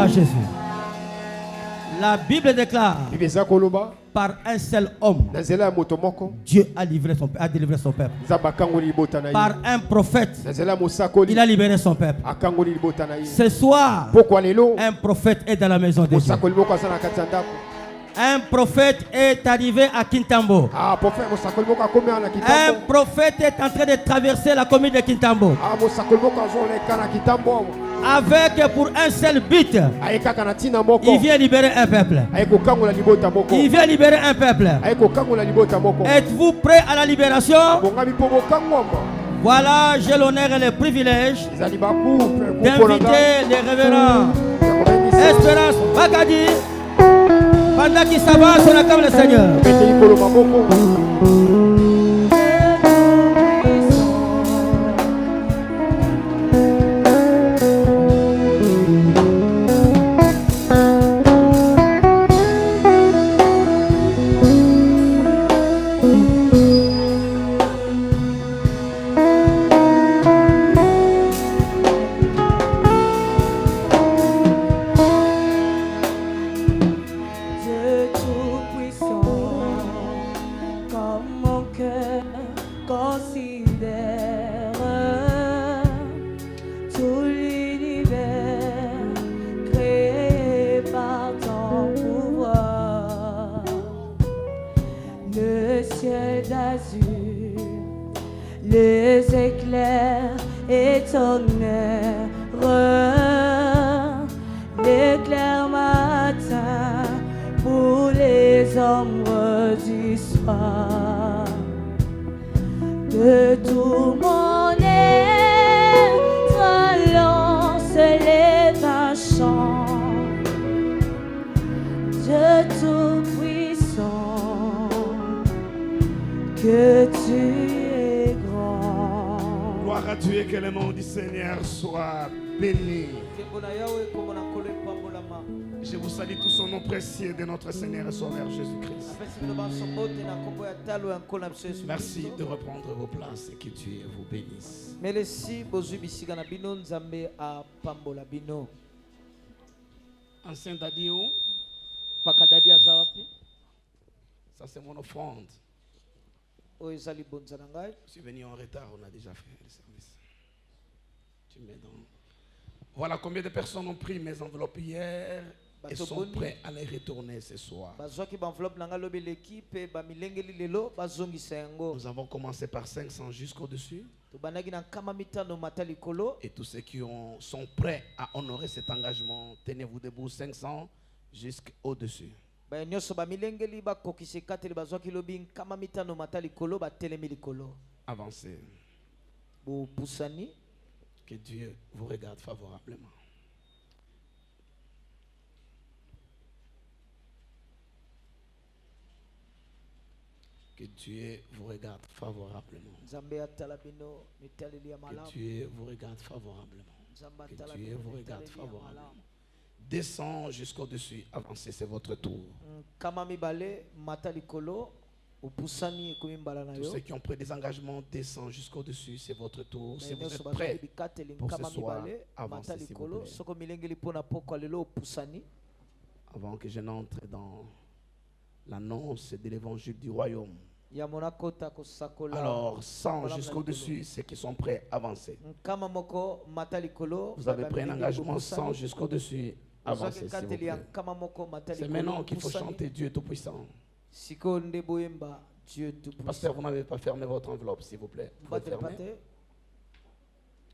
à Jésus. La Bible déclare par un seul homme, Dieu a délivré son peuple. Par un prophète, il a libéré son peuple. Ce soir, un prophète est dans la maison de Dieu. Un prophète est arrivé à Kintambo. Un prophète est en train de traverser la commune de Kintambo. Avec pour un seul but, il vient libérer un peuple. Il vient libérer un peuple. Êtes-vous prêts à la libération? Voilà, j'ai l'honneur et le privilège d'inviter les révérends Espérance Bakadi pendant qu'il s'avance, on acclame le Seigneur. Les éclairs étonnèrent, l'éclair matin pour les ombres du soir. De tout mon être, lance lève un chant de tout puissant, que tu es grand. Gloire à Dieu, que le nom du Seigneur soit béni. Je vous salue tous au nom précieux de notre Seigneur et Sauveur Jésus-Christ. Merci de reprendre vos places et que Dieu vous bénisse. Ancien Dadio, ça c'est mon offrande. Je suis venu en retard, on a déjà fait le service. Tu mets dans... Voilà combien de personnes ont pris mes enveloppes hier et sont prêts à les retourner ce soir. Nous avons commencé par 500 jusqu'au-dessus. Et tous ceux qui sont prêts à honorer cet engagement, tenez-vous debout, 500 jusqu'au-dessus. Avancez. Que Dieu vous regarde favorablement. Que Dieu vous regarde favorablement. Que Dieu vous regarde favorablement. Que Dieu vous regarde favorablement. Descends jusqu'au-dessus. Avancez, c'est votre tour. Tous ceux qui ont pris des engagements, descendent jusqu'au-dessus, c'est votre tour. Si vous êtes prêts pour ce soir, avancez s'il vous plaît. Avant que je n'entre dans l'annonce de l'évangile du royaume. Alors, 100 jusqu'au-dessus, ceux qui sont prêts, avancez. Vous avez pris un engagement 100 jusqu'au-dessus, avancez s'il vous plaît. C'est maintenant qu'il faut chanter Dieu Tout-Puissant. Pasteur, vous n'avez pas fermé votre enveloppe, s'il vous plaît. Vous fermez.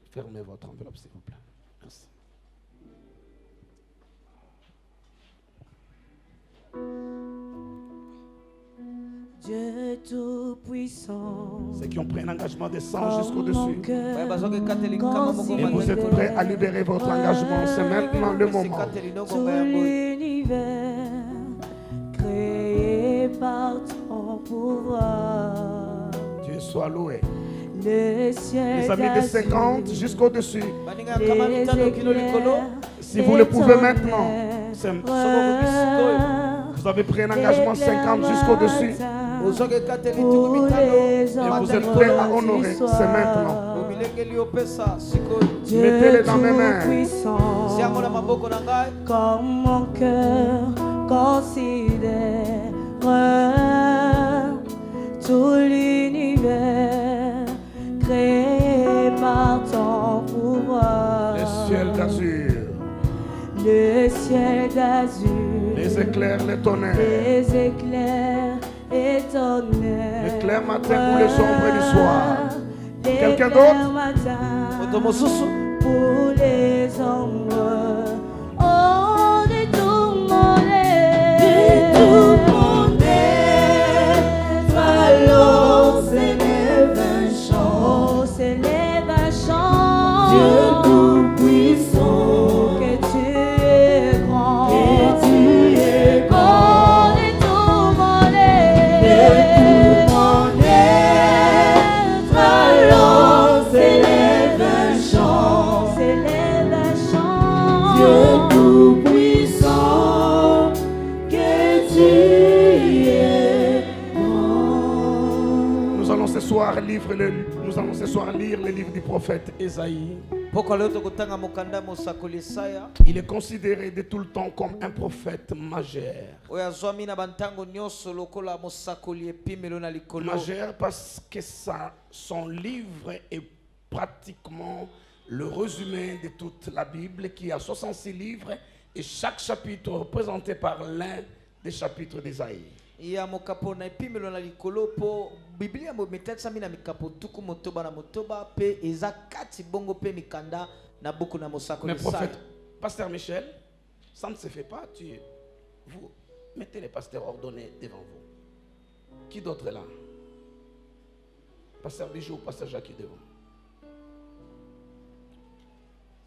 Fermez votre enveloppe, s'il vous plaît. Merci. Dieu Tout-Puissant. Ceux qui ont pris un engagement de 100 jusqu'au-dessus. Et vous êtes prêts à libérer votre engagement. C'est maintenant le moment. Tout l'univers créé par ton pouvoir. Dieu soit loué. Les amis de 50 jusqu'au-dessus. Si vous vous le pouvez maintenant. Vous avez pris un engagement 50 jusqu'au-dessus. Et vous êtes prêts à honorer. C'est maintenant. Mettez-les dans mes mains. Comme mon cœur considère tout l'univers créé par ton pouvoir. Le ciel d'azur. Le ciel d'azur. Les éclairs, les tonnerres. Les éclairs et tonnerres. L'éclair matin ou les ombres du soir. Quelqu'un d'autre? Pour les ombres. Oh, de tout mon être. De tout mon être. Alors s'élève un chant. S'élève un chant. Dieu tout-puissant. Que tu es grand. Que tu es grand. De tout mon être. De tout mon être. Alors s'élève un chant. S'élève un chant. Dieu tout-puissant. Que tu es grand. Nous allons ce soir lire le livre du prophète Ésaïe. Il est considéré de tout le temps comme un prophète majeur. Majeur parce que son livre est pratiquement le résumé de toute la Bible, qui a 66 livres et chaque chapitre représenté par l'un des chapitres d'Ésaïe. Ya mokapo na epimelo na likolo po Biblia mo metatsa mina mikapo tuku motoba na motoba pe eza kati bongo pe mikanda na buku na mosako. Mais prophète, pasteur Michel, ça ne se fait pas. Vous mettez les pasteurs ordonnés devant vous. Qui d'autre est là? Pasteur Bijou ou pasteur Jacques est devant.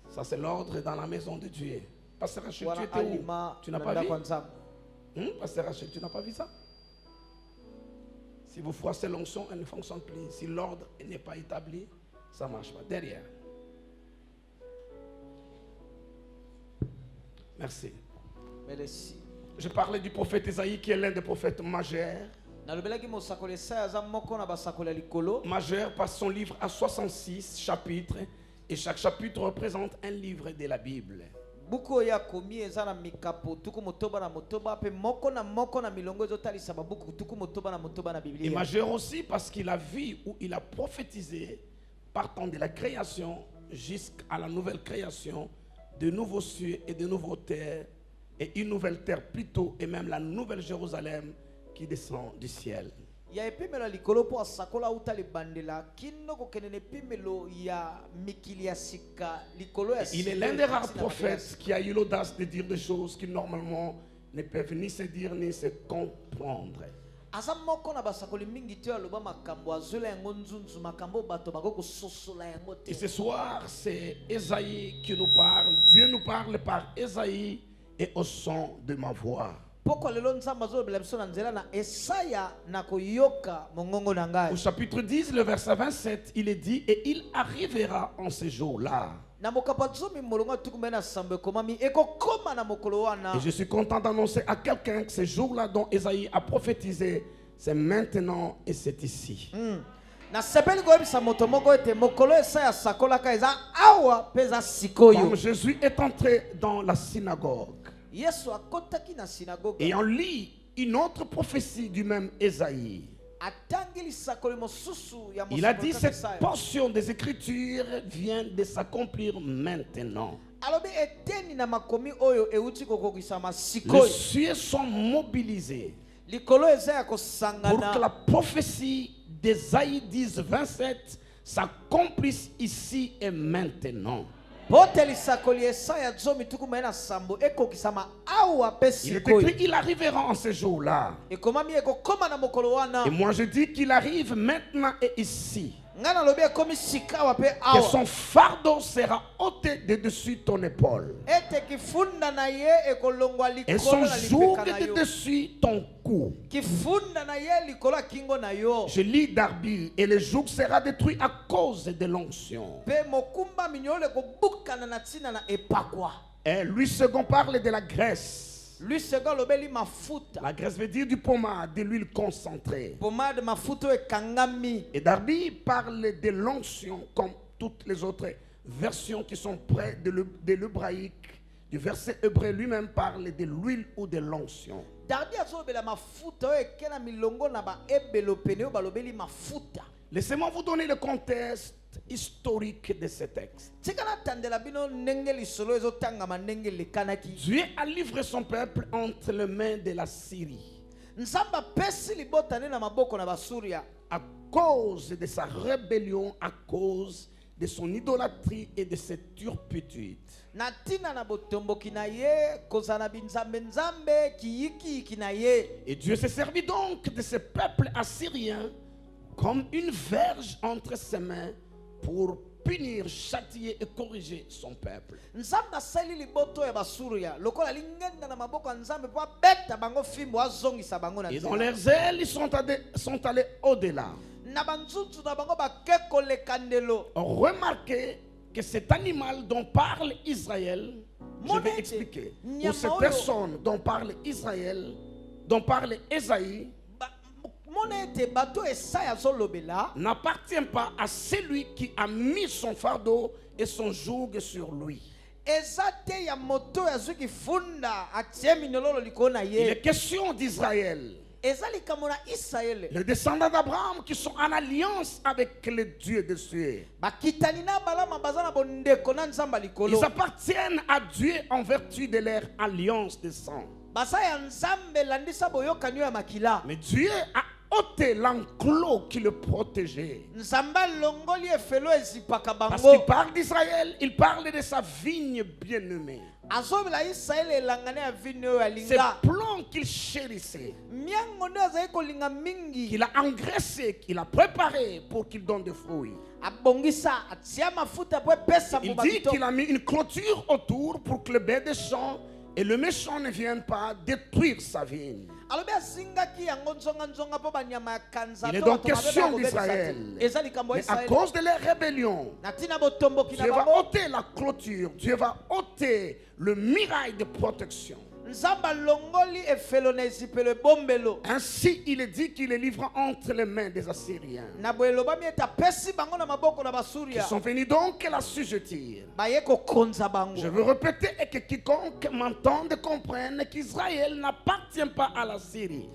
Ça c'est l'ordre dans la maison de Dieu. Pasteur Rachel, tu étais où? Tu n'as pas vu? Pasteur Rachel, tu n'as pas vu ça? Si vous froissez l'onction, elle ne fonctionne plus. Si l'ordre n'est pas établi, ça ne marche pas. Derrière. Merci. Merci. Je parlais du prophète Ésaïe qui est l'un des prophètes majeurs. Majeur parce que son livre a 66 chapitres et chaque chapitre représente un livre de la Bible. Et majeur aussi parce qu'il a vu ou il a prophétisé partant de la création jusqu'à la nouvelle création, de nouveaux cieux et de nouveaux terres, et une nouvelle terre plutôt, et même la nouvelle Jérusalem qui descend du ciel. Il est l'un des rares prophètes qui a eu l'audace de dire des choses qui normalement ne peuvent ni se dire ni se comprendre. Et ce soir, c'est Ésaïe qui nous parle. Dieu nous parle par Ésaïe et au son de ma voix. Au chapitre 10, le verset 27, il est dit: et il arrivera en ce jour-là. Et je suis content d'annoncer à quelqu'un que ce jour-là dont Ésaïe a prophétisé, c'est maintenant et c'est ici. Comme Jésus est entré dans la synagogue et on lit une autre prophétie du même Ésaïe. Il a dit: cette portion des Écritures vient de s'accomplir maintenant. Les cieux sont mobilisés pour que la prophétie d'Ésaïe 10, 27 s'accomplisse ici et maintenant. Il est écrit: il arrivera en ce jour-là. Et moi je dis qu'il arrive maintenant et ici. Que son fardeau sera ôté de dessus ton épaule et son joug de dessus ton cou. Je lis Darby: et le joug sera détruit à cause de l'onction. Et lui second parle de la graisse. La graisse veut dire du pommade, de l'huile concentrée. Et Darby parle de l'onction comme toutes les autres versions qui sont près de l'hébraïque, du verset hébreu lui-même parle de l'huile ou de l'onction. Laissez-moi vous donner le contexte historique de ce texte. Dieu a livré son peuple entre les mains de la Syrie à cause de sa rébellion, à cause de son idolâtrie et de ses turpitudes. Et Dieu s'est servi donc de ce peuple assyrien comme une verge entre ses mains pour punir, châtier et corriger son peuple. Et dans leurs ailes, ils sont allés au-delà. Remarquez que cet animal dont parle Israël, je vais expliquer, ou cette personne dont parle Israël, dont parle Ésaïe, n'appartient pas à celui qui a mis son fardeau et son joug sur lui. Il est question d'Israël, les descendants d'Abraham qui sont en alliance avec le Dieu des cieux. Ils appartiennent à Dieu en vertu de leur alliance de sang. Mais Dieu a ôté l'enclos qui le protégeait. Parce qu'il parle d'Israël, il parle de sa vigne bien-aimée. Ces plants qu'il chérissait, qu'il a engraissé, qu'il a préparé pour qu'il donne des fruits. Il dit qu'il a mis une clôture autour pour que le bête des champs et le méchant ne vienne pas détruire sa vigne. Il est donc question d'Israël. Mais à cause de leur rébellion, Dieu va ôter la clôture, Dieu va ôter le mirail de protection. Ainsi, il est dit qu'il est livré entre les mains des Assyriens, qui sont venus donc l'assujettir. Je veux répéter et que quiconque m'entende comprenne qu'Israël n'appartient pas à la Syrie.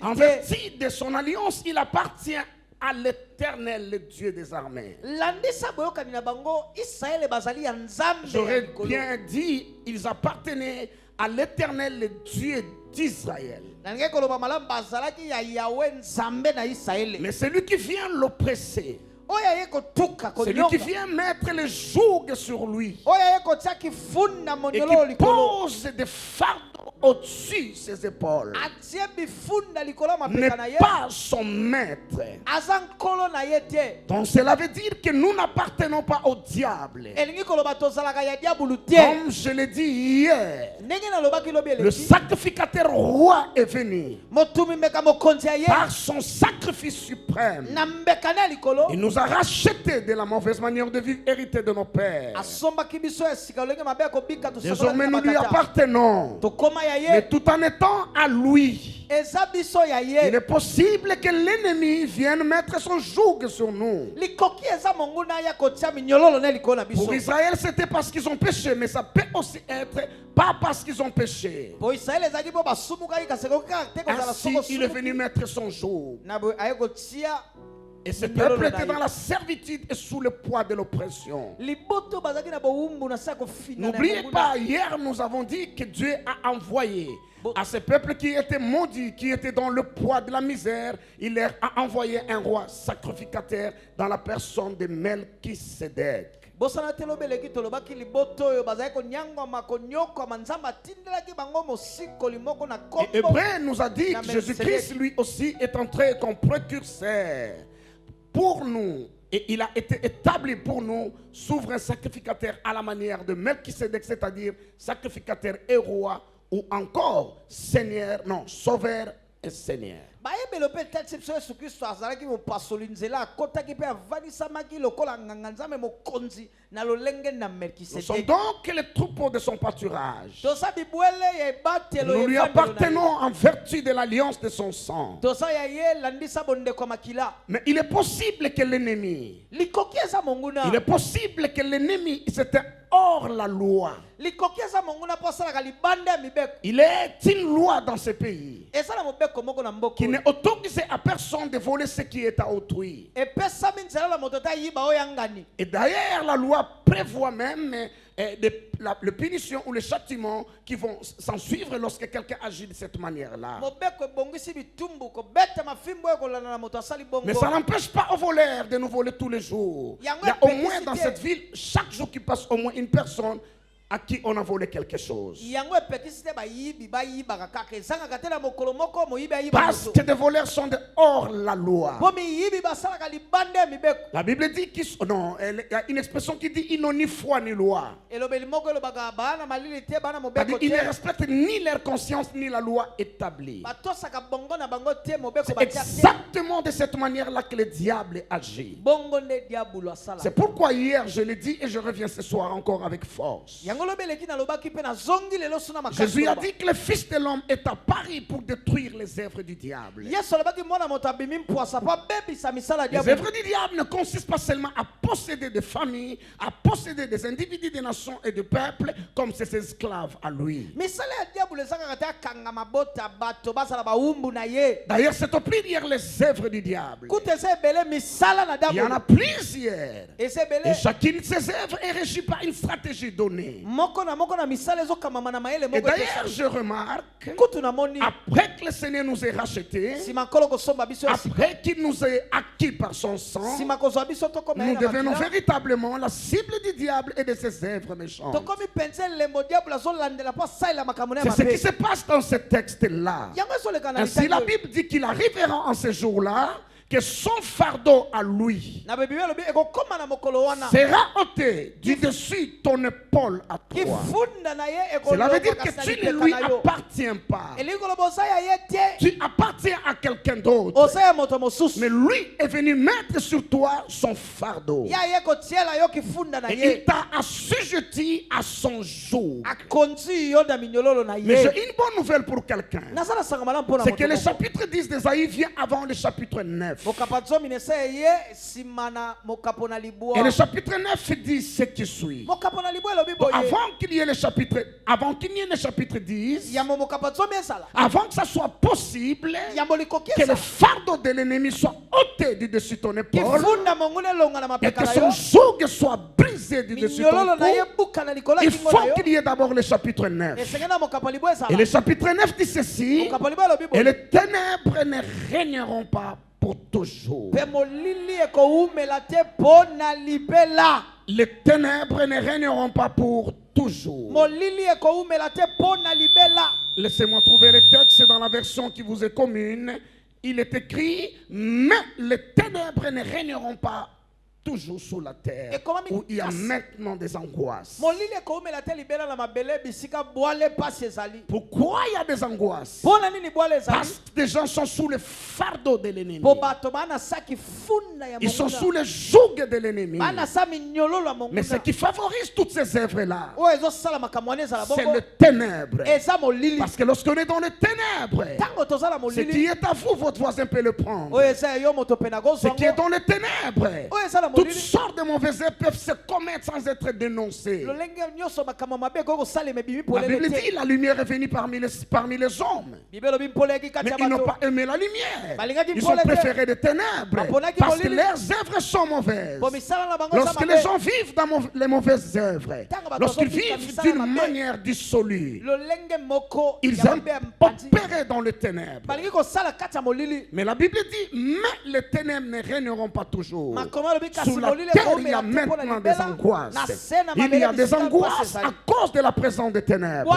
En vertu de son alliance, il appartient à l'Éternel, le Dieu des armées. J'aurais bien dit, ils appartenaient à l'Éternel, le Dieu d'Israël. Mais celui qui vient l'oppresser, celui qui vient mettre le joug sur lui et qui pose des fardeaux au-dessus ses épaules n'est pas son maître. Donc cela veut dire que nous n'appartenons pas au diable. Comme je l'ai dit hier, le sacrificateur roi est venu par son sacrifice suprême. Il nous a rachetés de la mauvaise manière de vivre héritée de nos pères. Désormais nous lui appartenons. Mais tout en étant à lui, il est possible que l'ennemi vienne mettre son joug sur nous. Pour Israël, c'était parce qu'ils ont péché, mais ça peut aussi être pas parce qu'ils ont péché. Ainsi, il est venu mettre son joug. Et ce peuple était dans la servitude et sous le poids de l'oppression. N'oubliez pas, hier nous avons dit que Dieu a envoyé à ce peuple qui était maudit, qui était dans le poids de la misère, il leur a envoyé un roi sacrificateur dans la personne de Melchisedec. Et Hébreu nous a dit que Jésus-Christ lui aussi est entré comme précurseur pour nous, et il a été établi pour nous souverain sacrificateur à la manière de Melchisedec, c'est-à-dire sacrificateur et roi, ou encore Seigneur, non, sauveur et Seigneur. Nous sommes donc les troupeaux de son pâturage. Nous lui appartenons en vertu de l'alliance de son sang. Mais il est possible que l'ennemi, c'était hors la loi. Il est une loi dans ce pays qui n'est autorisé à personne de voler ce qui est à autrui. Et d'ailleurs, la loi prévoit même les punitions ou les châtiments qui vont s'en suivre lorsque quelqu'un agit de cette manière-là. Mais ça n'empêche pas aux voleurs de nous voler tous les jours. Il y a au moins dans cette ville, chaque jour qui passe, au moins une personne à qui on a volé quelque chose. Parce que des voleurs sont de hors la loi. La Bible dit qu'il il y a une expression qui dit ils n'ont ni foi ni loi. Il ne respectent ni leur conscience ni la loi établie. C'est exactement de cette manière-là que le diable agit. C'est pourquoi hier je l'ai dit et je reviens ce soir encore avec force. Jésus a dit que le Fils de l'homme est à Paris pour détruire les œuvres du diable. Les œuvres du diable ne consistent pas seulement à posséder des familles, à posséder des individus, des nations et des peuples comme ses esclaves à lui. D'ailleurs, c'est au pluriel les œuvres du diable. Il y en a plusieurs. Et chacune de ces œuvres est régie par une stratégie donnée. Et d'ailleurs, je remarque, après que le Seigneur nous ait rachetés, après qu'il nous ait acquis par son sang, nous devenons véritablement la cible du diable et de ses œuvres méchantes. C'est ce qui se passe dans ce texte-là. Ainsi, la Bible dit qu'il arrivera en ce jour-là que son fardeau à lui sera ôté du dessus ton épaule à toi. Cela veut dire que tu ne lui appartiens pas. Tu appartiens à quelqu'un d'autre. Mais lui est venu mettre sur toi son fardeau. Et il t'a assujetti à son joug. Mais j'ai une bonne nouvelle pour quelqu'un. C'est que le chapitre 10 d'Ésaïe vient avant le chapitre 9. Et le chapitre 9 dit ce qui suit. Donc avant qu'il y ait le chapitre 10, avant que ça soit possible que le fardeau de l'ennemi soit ôté du dessus de ton épaule et que son joug soit brisé du dessus de ton cou, il faut qu'il y ait d'abord le chapitre 9. Et le chapitre 9 dit ceci: et les ténèbres ne régneront pas pour toujours. Les ténèbres ne régneront pas pour toujours. Laissez-moi trouver le texte dans la version qui vous est commune. Il est écrit: mais les ténèbres ne régneront pas toujours sous la terre, où il y a maintenant des angoisses. Pourquoi il y a des angoisses? Parce que des gens sont sous le fardeau de l'ennemi. Ils sont sous le joug de l'ennemi. Mais ce qui favorise toutes ces œuvres-là, c'est le ténèbre. Parce que lorsqu'on est dans le ténèbre, ce qui est à vous, votre voisin peut le prendre. Ce qui est dans le ténèbre, toutes sortes de mauvaises œuvres peuvent se commettre sans être dénoncées. La Bible dit: la lumière est venue parmi les hommes, mais ils n'ont pas aimé la lumière. Ils ont préféré les ténèbres parce que leurs œuvres sont mauvaises. Lorsque les gens vivent dans les mauvaises œuvres, lorsqu'ils vivent d'une manière dissolue, ils aiment opérer dans les ténèbres. Mais la Bible dit: mais les ténèbres ne régneront pas toujours. Sous la terre, il y a maintenant des angoisses. Il y a des angoisses à cause de la présence des ténèbres.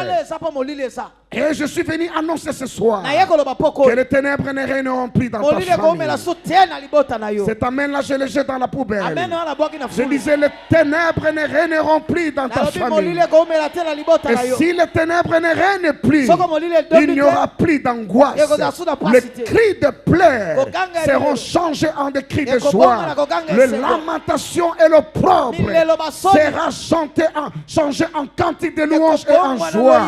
Et je suis venu annoncer ce soir que les ténèbres ne régneront plus dans ta famille. Cet amen-là, je le jette dans la poubelle. Je disais, les ténèbres ne régneront plus dans ta famille. Et si les ténèbres ne règnent plus, il n'y aura plus d'angoisse. Les cris de pleurs seront changés en des cris de joie. Les lamentations et l'opprobre sera changé en cantique de louange et en joie.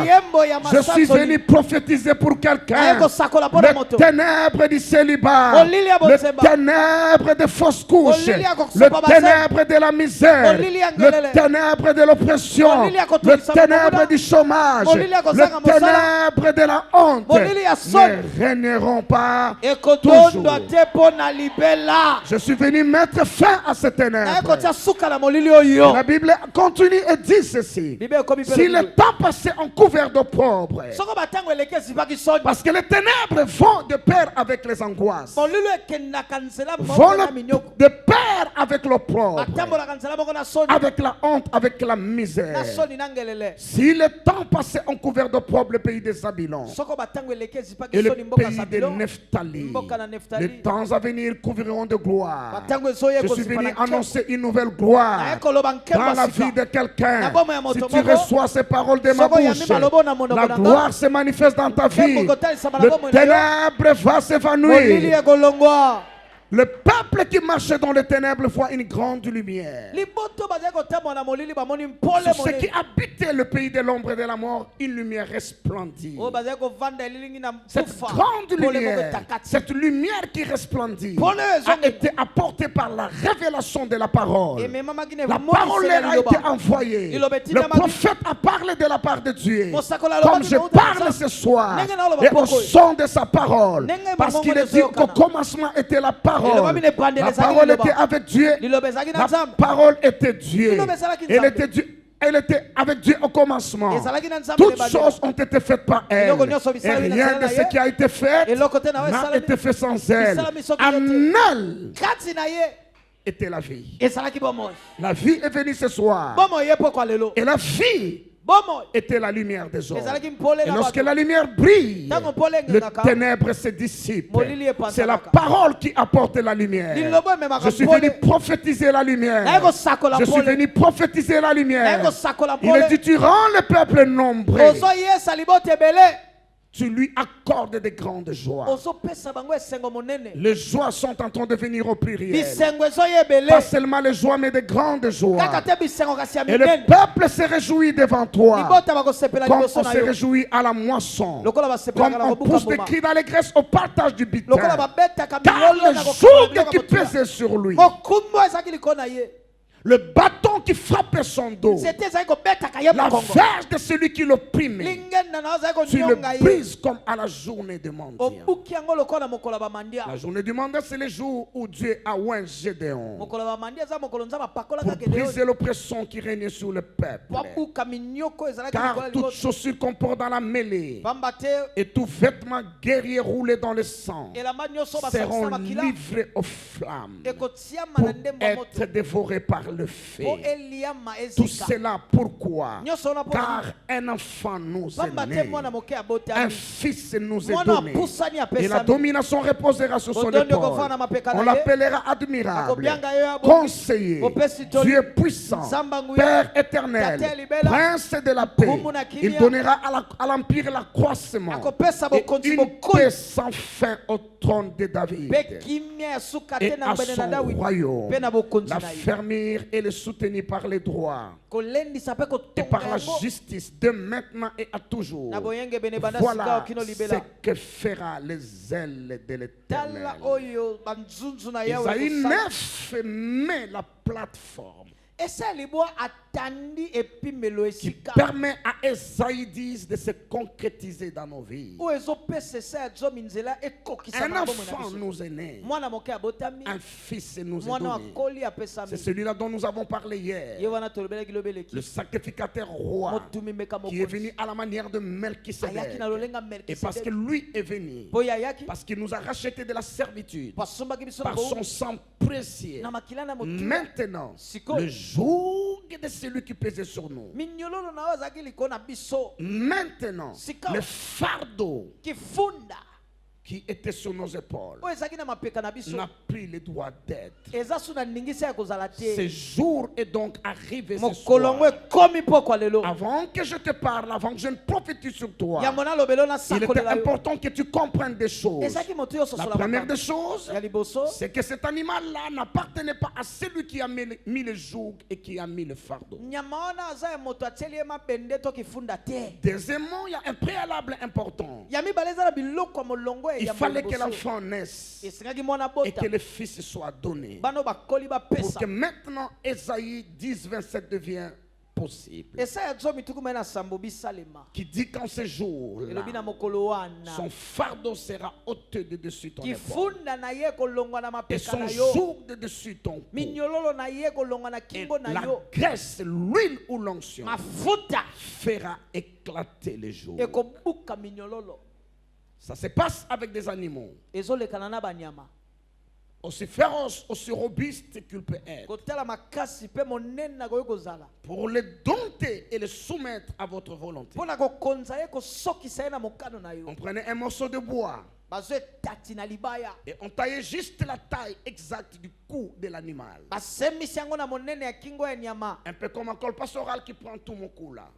Je suis venu prophétiser pour quelqu'un. Les ténèbres du célibat, les ténèbres des fausses couches, les ténèbres de la misère, les ténèbres de l'oppression, les ténèbres du chômage, les ténèbres de la honte ne régneront pas toujours. Je suis venu mettre fin à ces ténèbres. La Bible continue et dit ceci. Si le temps passé en couvert d'opprobre, parce que les ténèbres vont de pair avec les angoisses, vont de pair avec l'opprobre, avec la honte, avec la misère. Si le temps passé en couvert d'opprobre, le pays des Zabylons et le pays de Nephtali, les temps à venir couvriront de gloire. Je suis venu annoncer une nouvelle gloire dans la vie de quelqu'un. Si tu reçois ces paroles de ma bouche, la gloire se manifeste dans ta vie. Le ténèbre va s'évanouir. Le peuple qui marchait dans les ténèbres voit une grande lumière. Sur ceux qui habitaient le pays de l'ombre et de la mort, une lumière resplendit. Cette grande lumière, cette lumière qui resplendit, a été apportée par la révélation de la parole. La parole leur a été envoyée. Le prophète a parlé de la part de Dieu. Comme je parle ce soir, et au son de sa parole, parce qu'il a dit qu'au commencement était la parole. La parole était avec Dieu. La parole était Dieu. Elle était avec Dieu au commencement. Toutes choses ont été faites par elle. Et rien de ce qui a été fait n'a été fait sans elle. En elle était la vie. La vie est venue ce soir. Et la vie était la lumière des hommes. Et lorsque la lumière brille, le ténèbre se dissipe. C'est la parole qui apporte la lumière. Je suis venu prophétiser la lumière. Je suis venu prophétiser la lumière. Il est dit, tu rends le peuple nombreux. Tu lui accordes des grandes joies. Les joies sont en train de venir au pluriel. Pas seulement les joies, mais des grandes joies. Et le peuple se réjouit devant toi. Comme on se réjouit à la moisson. Comme on pousse des cris d'allégresse au partage du butin. Car le joug qui pesait sur lui, le bâton qui frappait son dos, la verge de celui qui l'opprimait, tu le brises comme à la journée de Mandia. La journée du Mandia, c'est le jour où Dieu a oint Gédéon pour briser l'oppression qui régnait sur le peuple. Car toute chaussure qu'on porte dans la mêlée et tout vêtement guerrier roulé dans le sang seront livrés aux flammes pour être dévorés par le feu. Tout cela pourquoi? Car un enfant nous est né, un fils nous est donné, et la domination reposera sur son épaule. On l'appellera admirable, conseiller, Dieu puissant, Père éternel, Prince de la paix. Il donnera à l'empire l'accroissement et une paix sans fin au trône de David et à son royaume. L'affermir et le soutenir par les droits et par la justice de maintenant et à toujours. Voilà ce que fera les ailes de l'Éternel. Isaïe 9 met la plateforme qui permet à Esaïe 10 de se concrétiser dans nos vies. Un enfant nous est né, un fils nous est donné. C'est celui-là dont nous avons parlé hier, le sacrificateur roi qui est venu à la manière de Melchisédek. Et parce que lui est venu, parce qu'il nous a racheté de la servitude par son sang précieux, maintenant le jour de celui qui pesait sur nous. Maintenant, le fardeau qui était sur nos épaules n'a plus le droit d'être. Ce jour est donc arrivé ce soir. Avant que je te parle, avant que je ne prophétise sur toi, il était important que tu comprennes des choses. La première des choses, c'est que cet animal-là n'appartenait pas à celui qui a mis le joug et qui a mis le fardeau. Deuxièmement, il y a un préalable important. Il fallait que l'enfant naisse et que le fils soit donné pour que maintenant Ésaïe 10, 27 devienne possible. Qui dit qu'en ce jour-là, son fardeau sera ôté de dessus ton épaule et son joug de dessus ton cou. Et la graisse, l'huile ou l'onction fera éclater les jours. Ça se passe avec des animaux. Aussi féroce, aussi robuste qu'il peut être. Pour les dompter et les soumettre à votre volonté. On prenait un morceau de bois et on taillait juste la taille exacte du cou de l'animal. Un peu comme un col pastoral qui prend tout mon cou là.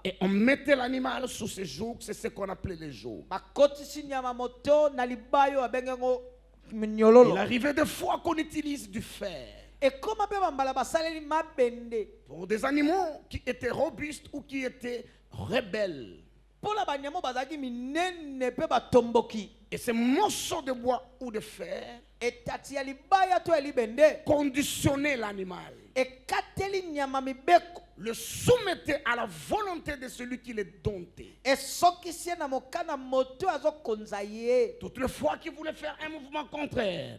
Et on mettait l'animal sous ses jougs, c'est ce qu'on appelait les jougs. Il arrivait des fois qu'on utilise du fer pour des animaux qui étaient robustes ou qui étaient rebelles. Et ces morceaux de bois ou de fer conditionnaient l'animal, le soumettait à la volonté de celui qui le domptait. Toutes les fois qu'il voulait faire un mouvement contraire,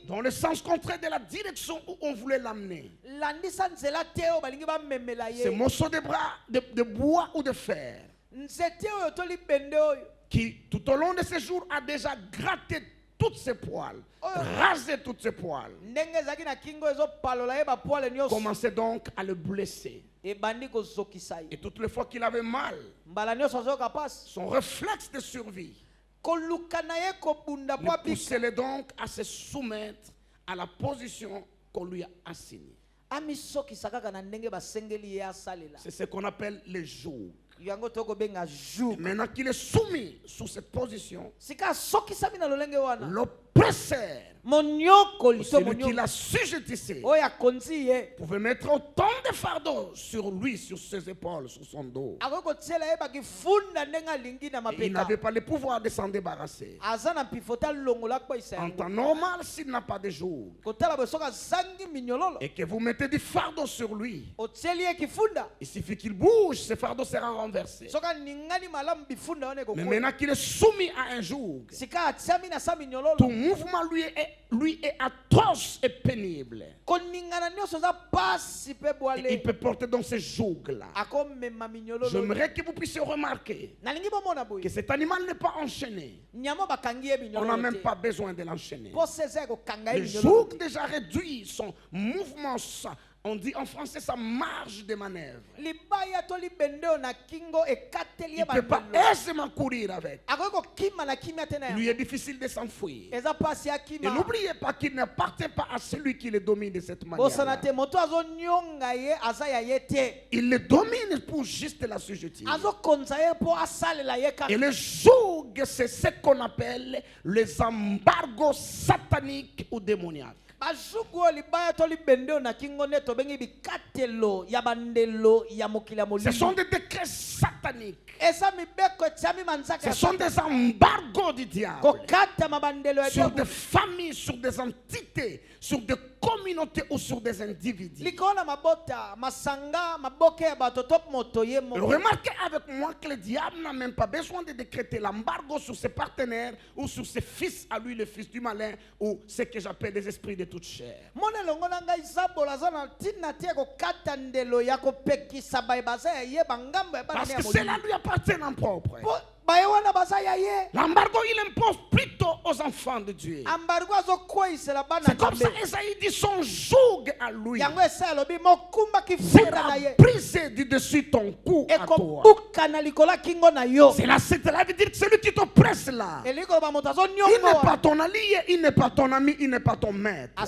dans le sens contraire de la direction où on voulait l'amener, ces morceaux de bois ou de fer qui tout au long de ce jours a déjà gratté toutes ses poils, rasé toutes ses poils, commençait donc à le blesser. Et toutes les fois qu'il avait mal, son réflexe de survie le poussait donc à se soumettre à la position qu'on lui a assignée. C'est ce qu'on appelle le joug. Maintenant qu'il est soumis sous cette position, l'oppresseur, celui qui l'assujettissait, pouvait mettre autant de fardeau sur lui, sur ses épaules, sur son dos. Et il n'avait pas le pouvoir de s'en débarrasser. En temps normal, s'il n'a pas de joug et que vous mettez du fardeau sur lui, il suffit qu'il bouge, ce fardeau sera renversé. Mais maintenant qu'il est soumis à un joug, tout mouvement lui est atroce et pénible. Et il peut porter dans ce joug-là. J'aimerais que vous puissiez remarquer que cet animal n'est pas enchaîné. On n'a même pas besoin de l'enchaîner. Le joug déjà réduit son mouvement. On dit en français sa marge de manœuvre. Il ne peut pas aisément courir avec. Il lui est difficile de s'enfuir. Et n'oubliez pas qu'il n'appartient pas à celui qui le domine de cette manière. Il le domine pour juste l'assujettir. Et le joug, c'est ce qu'on appelle les embargos sataniques ou démoniaques. Ce sont des décrets sataniques. Ce sont des embargos du diable sur des familles, sur des entités, sur des communautés ou sur des individus. Remarquez avec moi que le diable n'a même pas besoin de décréter l'embargo sur ses partenaires ou sur ses fils à lui, le fils du malin, ou ce que j'appelle des esprits de toute chair. Parce que cela lui appartient en propre. L'embargo, il impose plutôt aux enfants de Dieu. C'est comme ça Esaïe dit son joug à lui sera brisé du dessus ton cou à toi. Cela veut dire que celui qui t'oppresse là, il n'est pas ton allié, il n'est pas ton ami, il n'est pas ton maître.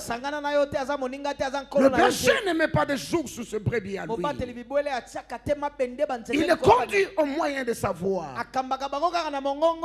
Le berger ne met pas de joug sur ce brebis à lui. Il est conduit au moyen de sa voix.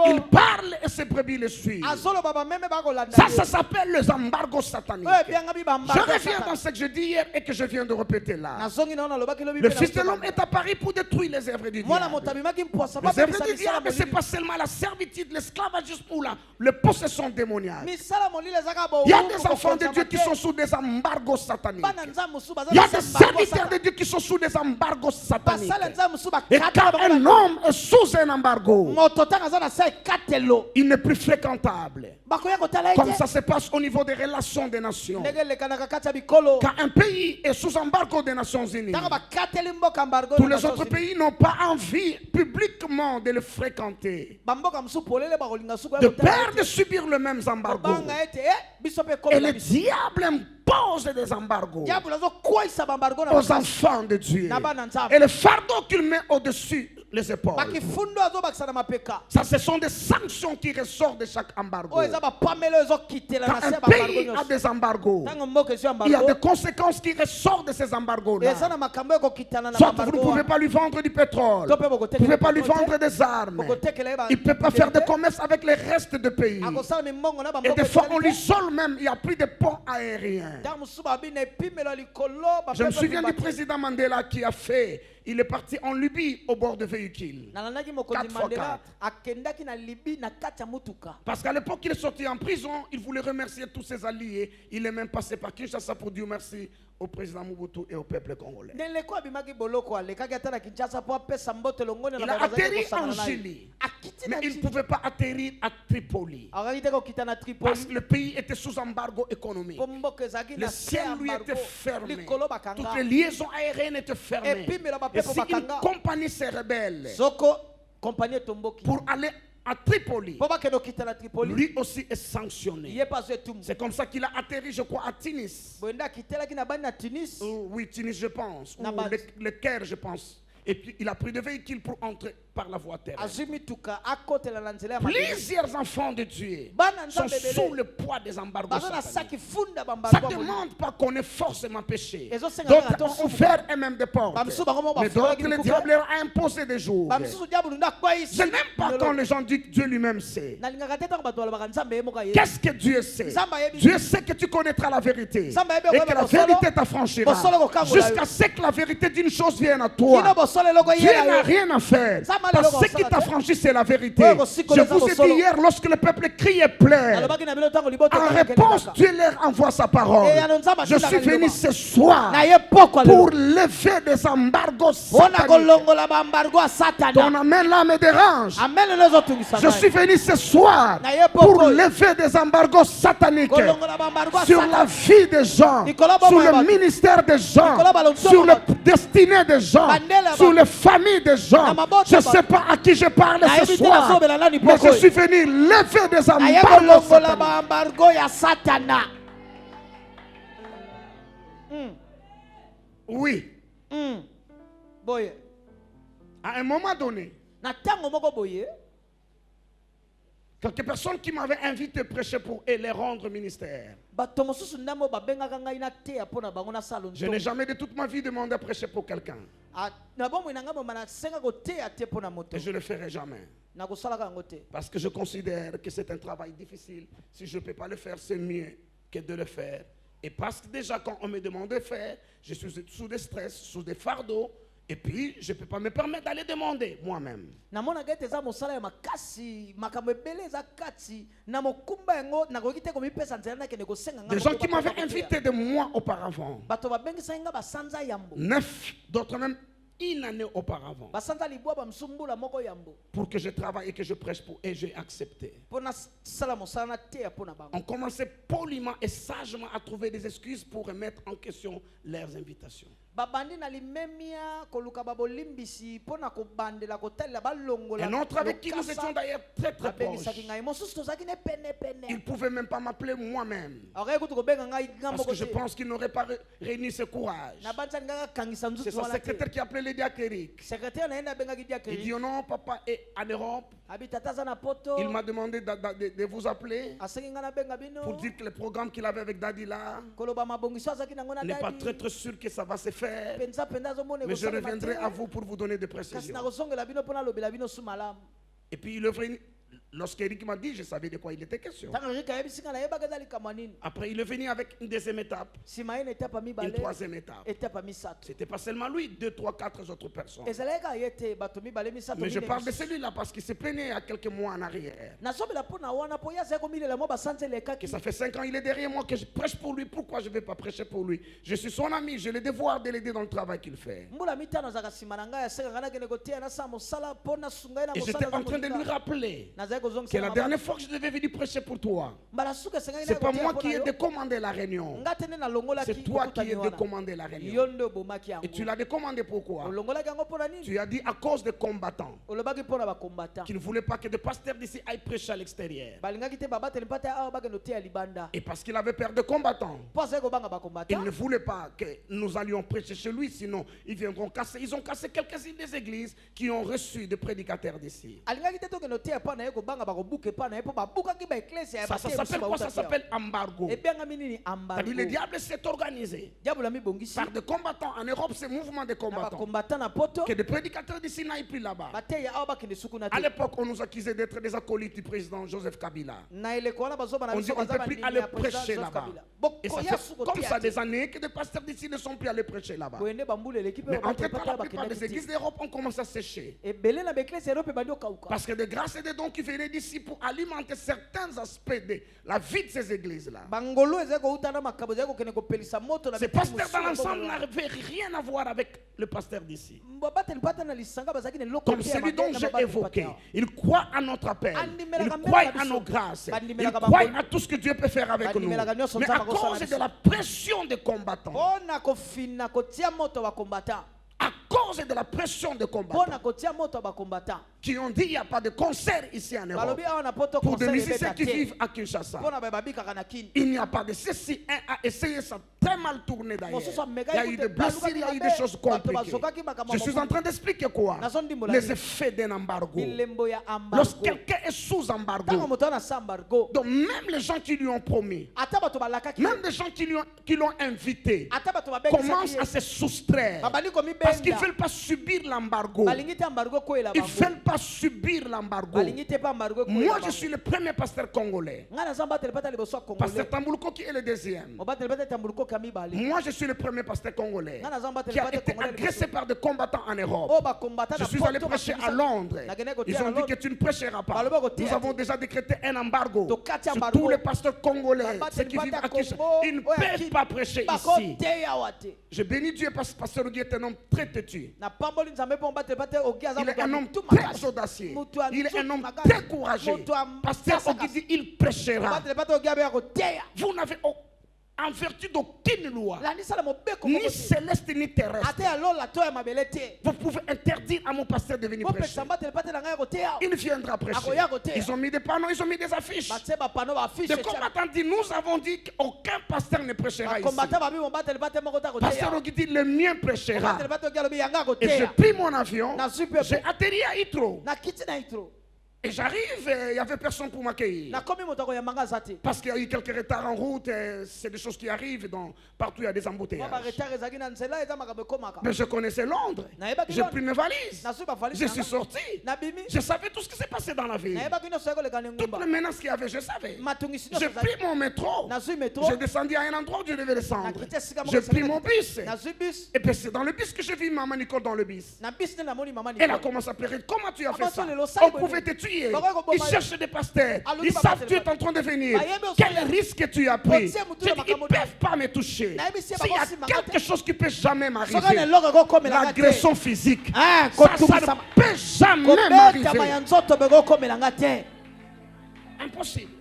Il parle et ses brebis le suivent. Ça s'appelle les embargos sataniques. Je reviens dans ce que je dis hier et que je viens de répéter là. Le Fils de l'homme est apparu pour détruire les œuvres du diable. Les œuvres du diable, ce n'est pas seulement la servitude, l'esclavagisme ou la possession démoniaque. Il y a des enfants de Dieu qui sont sous des embargos sataniques. Il y a des serviteurs de Dieu qui sont sous des embargos sataniques. Et quand un homme est sous un embargo, il n'est plus fréquentable. Comme ça se passe au niveau des relations des nations. Quand un pays est sous embargo des Nations Unies, tous les autres pays n'ont pas envie publiquement de le fréquenter, de peur de subir le même embargo. Et le diable impose des embargos aux enfants de Dieu. Et le fardeau qu'il met au-dessus les épaules, ça, ce sont des sanctions qui ressortent de chaque embargo. Quand un pays a des embargos, il y a des conséquences qui ressortent de ces embargos-là. Soit vous ne pouvez pas lui vendre du pétrole, vous ne pouvez pas lui vendre des armes, il ne peut pas faire de commerce avec les restes de pays. Et des fois on l'isole même, il n'y a plus de pont aérien. Je me souviens du président Mandela qui a fait, il est parti en Libye au bord de véhicules. 4x4. Parce qu'à l'époque il est sorti en prison, il voulait remercier tous ses alliés. Il est même passé par Kinshasa pour dire merci au président Mobutu et au peuple congolais. Il a atterri en Chili, mais il ne pouvait pas atterrir à Tripoli parce que le pays était sous embargo économique. Le ciel lui était fermé, toutes les liaisons aériennes étaient fermées. Et si une compagnie se rebelle pour aller à Tripoli, lui aussi est sanctionné. C'est comme ça qu'il a atterri, je crois, à Tunis. Oui, Tunis, je pense. Ou le Caire, je pense. Et puis il a pris des véhicules pour entrer par la voie terrestre. Plusieurs enfants de Dieu sont sous le poids des embargos sataniques. Ça ne demande pas qu'on ait forcément péché. D'autres ont ouvert eux-mêmes des portes. Mais d'autres, le diable leur a imposé des jours. Je n'aime pas quand les gens disent que Dieu lui-même sait. Qu'est-ce que Dieu sait? Dieu sait que tu connaîtras la vérité et que la vérité t'affranchira jusqu'à ce que la vérité d'une chose vienne à toi. Dieu n'a rien à faire. Parce que ce qui t'affranchit, c'est la vérité. Je vous ai dit hier, lorsque le peuple crie et pleure, en réponse, Dieu leur envoie sa parole. Je suis venu ce soir pour lever des embargos sataniques. Ton amen là me dérange. Je suis venu ce soir pour lever des embargos sataniques sur la vie des gens, sur le ministère des gens, sur le destiné des gens, sur les familles des gens. Je ne sais pas à qui je parle ce soir, mais je suis venu lever des embargos sataniques. Oui. À un moment donné, quelques personnes qui m'avaient invité à prêcher pour eux, les rendre ministère. Je n'ai jamais de toute ma vie demandé à prêcher pour quelqu'un. Et je ne le ferai jamais. Parce que je considère que c'est un travail difficile. Si je ne peux pas le faire, c'est mieux que de le faire. Et parce que déjà quand on me demande de faire, je suis sous des stress, sous des fardeaux. Et puis, je ne peux pas me permettre d'aller demander moi-même. Des gens qui m'avaient invité de mois auparavant. 9, d'autres même une année auparavant. Pour que je travaille et que je prêche pour eux, et j'ai accepté. On commençait poliment et sagement à trouver des excuses pour remettre en question leurs invitations. Un autre avec qui nous étions d'ailleurs très très proches. Il ne pouvait même pas m'appeler moi-même. Parce que je pense qu'il n'aurait pas réuni ce courage. C'est son secrétaire qui a appelé Lydia Kerik. Il dit, oh non, papa est en Europe. Il m'a demandé de vous appeler pour dire que le programme qu'il avait avec Daddy là n'est pas très très sûr que ça va se faire. Mais je reviendrai à vous pour vous donner des précisions. Et puis il est venu. Lorsqu'Eric m'a dit, je savais de quoi il était question. Après, il est venu avec une deuxième étape, une troisième étape. C'était pas seulement lui, 2, 3, 4 autres personnes. Mais je parle de celui-là parce qu'il s'est plaigné il y a quelques mois en arrière. Que ça fait 5 ans, il est derrière moi, que je prêche pour lui. Pourquoi je ne vais pas prêcher pour lui? Je suis son ami, j'ai le devoir de l'aider dans le travail qu'il fait. Et j'étais en train de lui rappeler que la dernière fois que je devais venir prêcher pour toi, c'est pas moi qui ai décommandé la réunion, c'est toi qui ai décommandé la réunion. Et tu l'as décommandé pourquoi? Tu as dit à cause des combattants qui ne voulaient pas que des pasteurs d'ici aillent prêcher à l'extérieur. Et parce qu'il avait peur de combattants, il ne voulait pas que nous allions prêcher chez lui, sinon ils viendront casser. Ils ont cassé quelques-unes des églises qui ont reçu des prédicateurs d'ici. Ça s'appelle quoi? Ça s'appelle embargo. Le diable s'est organisé par des combattants. En Europe, c'est mouvement de combattants. Que des prédicateurs d'ici n'aillent plus là-bas. À l'époque, on nous accusait d'être des acolytes du président Joseph Kabila. On dit on ne peut plus aller prêcher là-bas. Et ça fait comme ça des années que des pasteurs d'ici ne sont plus allés prêcher là-bas. Mais entre-temps, la plupart des églises d'Europe ont commencé à sécher. Parce que de grâce et de dons qui venaient d'ici pour alimenter certains aspects de la vie de ces églises-là. Ces pasteurs dans l'ensemble n'avaient rien à voir avec le pasteur d'ici. Comme celui dont j'ai évoqué. Il croit à notre appel. Il croit à nos grâces. Il croit à tout ce que Dieu peut faire avec nous. Mais à cause de la pression des combattants, à cause de la pression des combattants qui ont dit il n'y a pas de concert ici en Europe pour des musiciens qui vivent à Kinshasa, il n'y a pas de ceci. Un a essayé, ça a très mal tourné d'ailleurs. Il y a eu des blessures, il y a eu des choses compliquées. Je suis en train d'expliquer quoi? Les effets d'un embargo. Lorsque quelqu'un est sous embargo, donc même les gens qui lui ont promis, même les gens qui l'ont invité, commencent à se soustraire. Parce qu'ils ne veulent pas subir l'embargo. Ils ne veulent pas subir l'embargo. Moi, je suis le premier pasteur congolais. Pasteur Tamboulouko qui est le deuxième. Moi, je suis le premier pasteur congolais qui a été agressé par des combattants en Europe. Je suis allé prêcher à Londres. Ils ont dit que tu ne prêcheras pas. Nous avons déjà décrété un embargo sur tous les pasteurs congolais, ceux qui vivent à Kinshasa. Ils ne peuvent pas prêcher ici. Je bénis Dieu parce que pasteur Guy est un homme très têtu. Il est un homme très audacieux. Il est un homme très courageux. Pasteur Guy dit il prêchera. Vous n'avez en vertu d'aucune loi, ni céleste ni terrestre, vous pouvez interdire à mon pasteur de venir prêcher. Il viendra prêcher. Ils ont mis des panneaux, ils ont mis des affiches. Les combattants disent, nous avons dit qu'aucun pasteur ne prêchera ici. Pasteur Guy dit, le mien prêchera. Et j'ai pris mon avion, j'ai atterri à Itro. Et j'arrive, il n'y avait personne pour m'accueillir. Parce qu'il y a eu quelques retards en route, c'est des choses qui arrivent, partout il y a des embouteillages. Mais je connaissais Londres. J'ai pris mes valises. Je suis sorti. Je savais tout ce qui s'est passé dans la ville. Toutes les menaces qu'il y avait, je savais. J'ai pris mon métro. J'ai descendu à un endroit où je devais descendre. J'ai pris mon bus. Et puis c'est dans le bus que j'ai vu Maman Nicole dans le bus. Elle a commencé à pleurer. Comment tu as fait ça? On pouvait te tuer. Ils cherchent des pasteurs. Ils savent que tu es en train de venir. Quel risque tu as pris? Ils ne peuvent pas me toucher. S'il y a quelque chose qui ne peut jamais m'arriver, l'agression physique, ça ne peut jamais m'arriver. Impossible.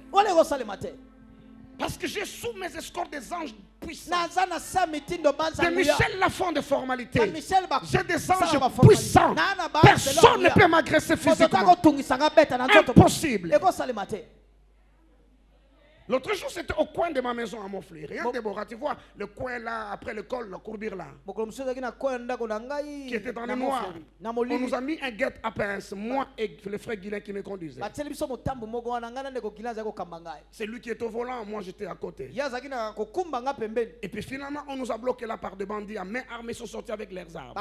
Parce que j'ai sous mes escortes des anges puissants. De Michel Lafond de formalité. J'ai des anges puissants. Personne ne peut m'agresser physiquement. Impossible. L'autre jour, c'était au coin de ma maison à Montfleury. Rien de Déborah, tu vois, le coin là, après l'école, la courbure là. Qui était dans le noir. On nous a mis un guet à pince, moi et le frère Guilain qui me conduisait. C'est lui qui est au volant, moi j'étais à côté. Et puis finalement, on nous a bloqué là par des bandits à main armée, sont sortis avec leurs armes.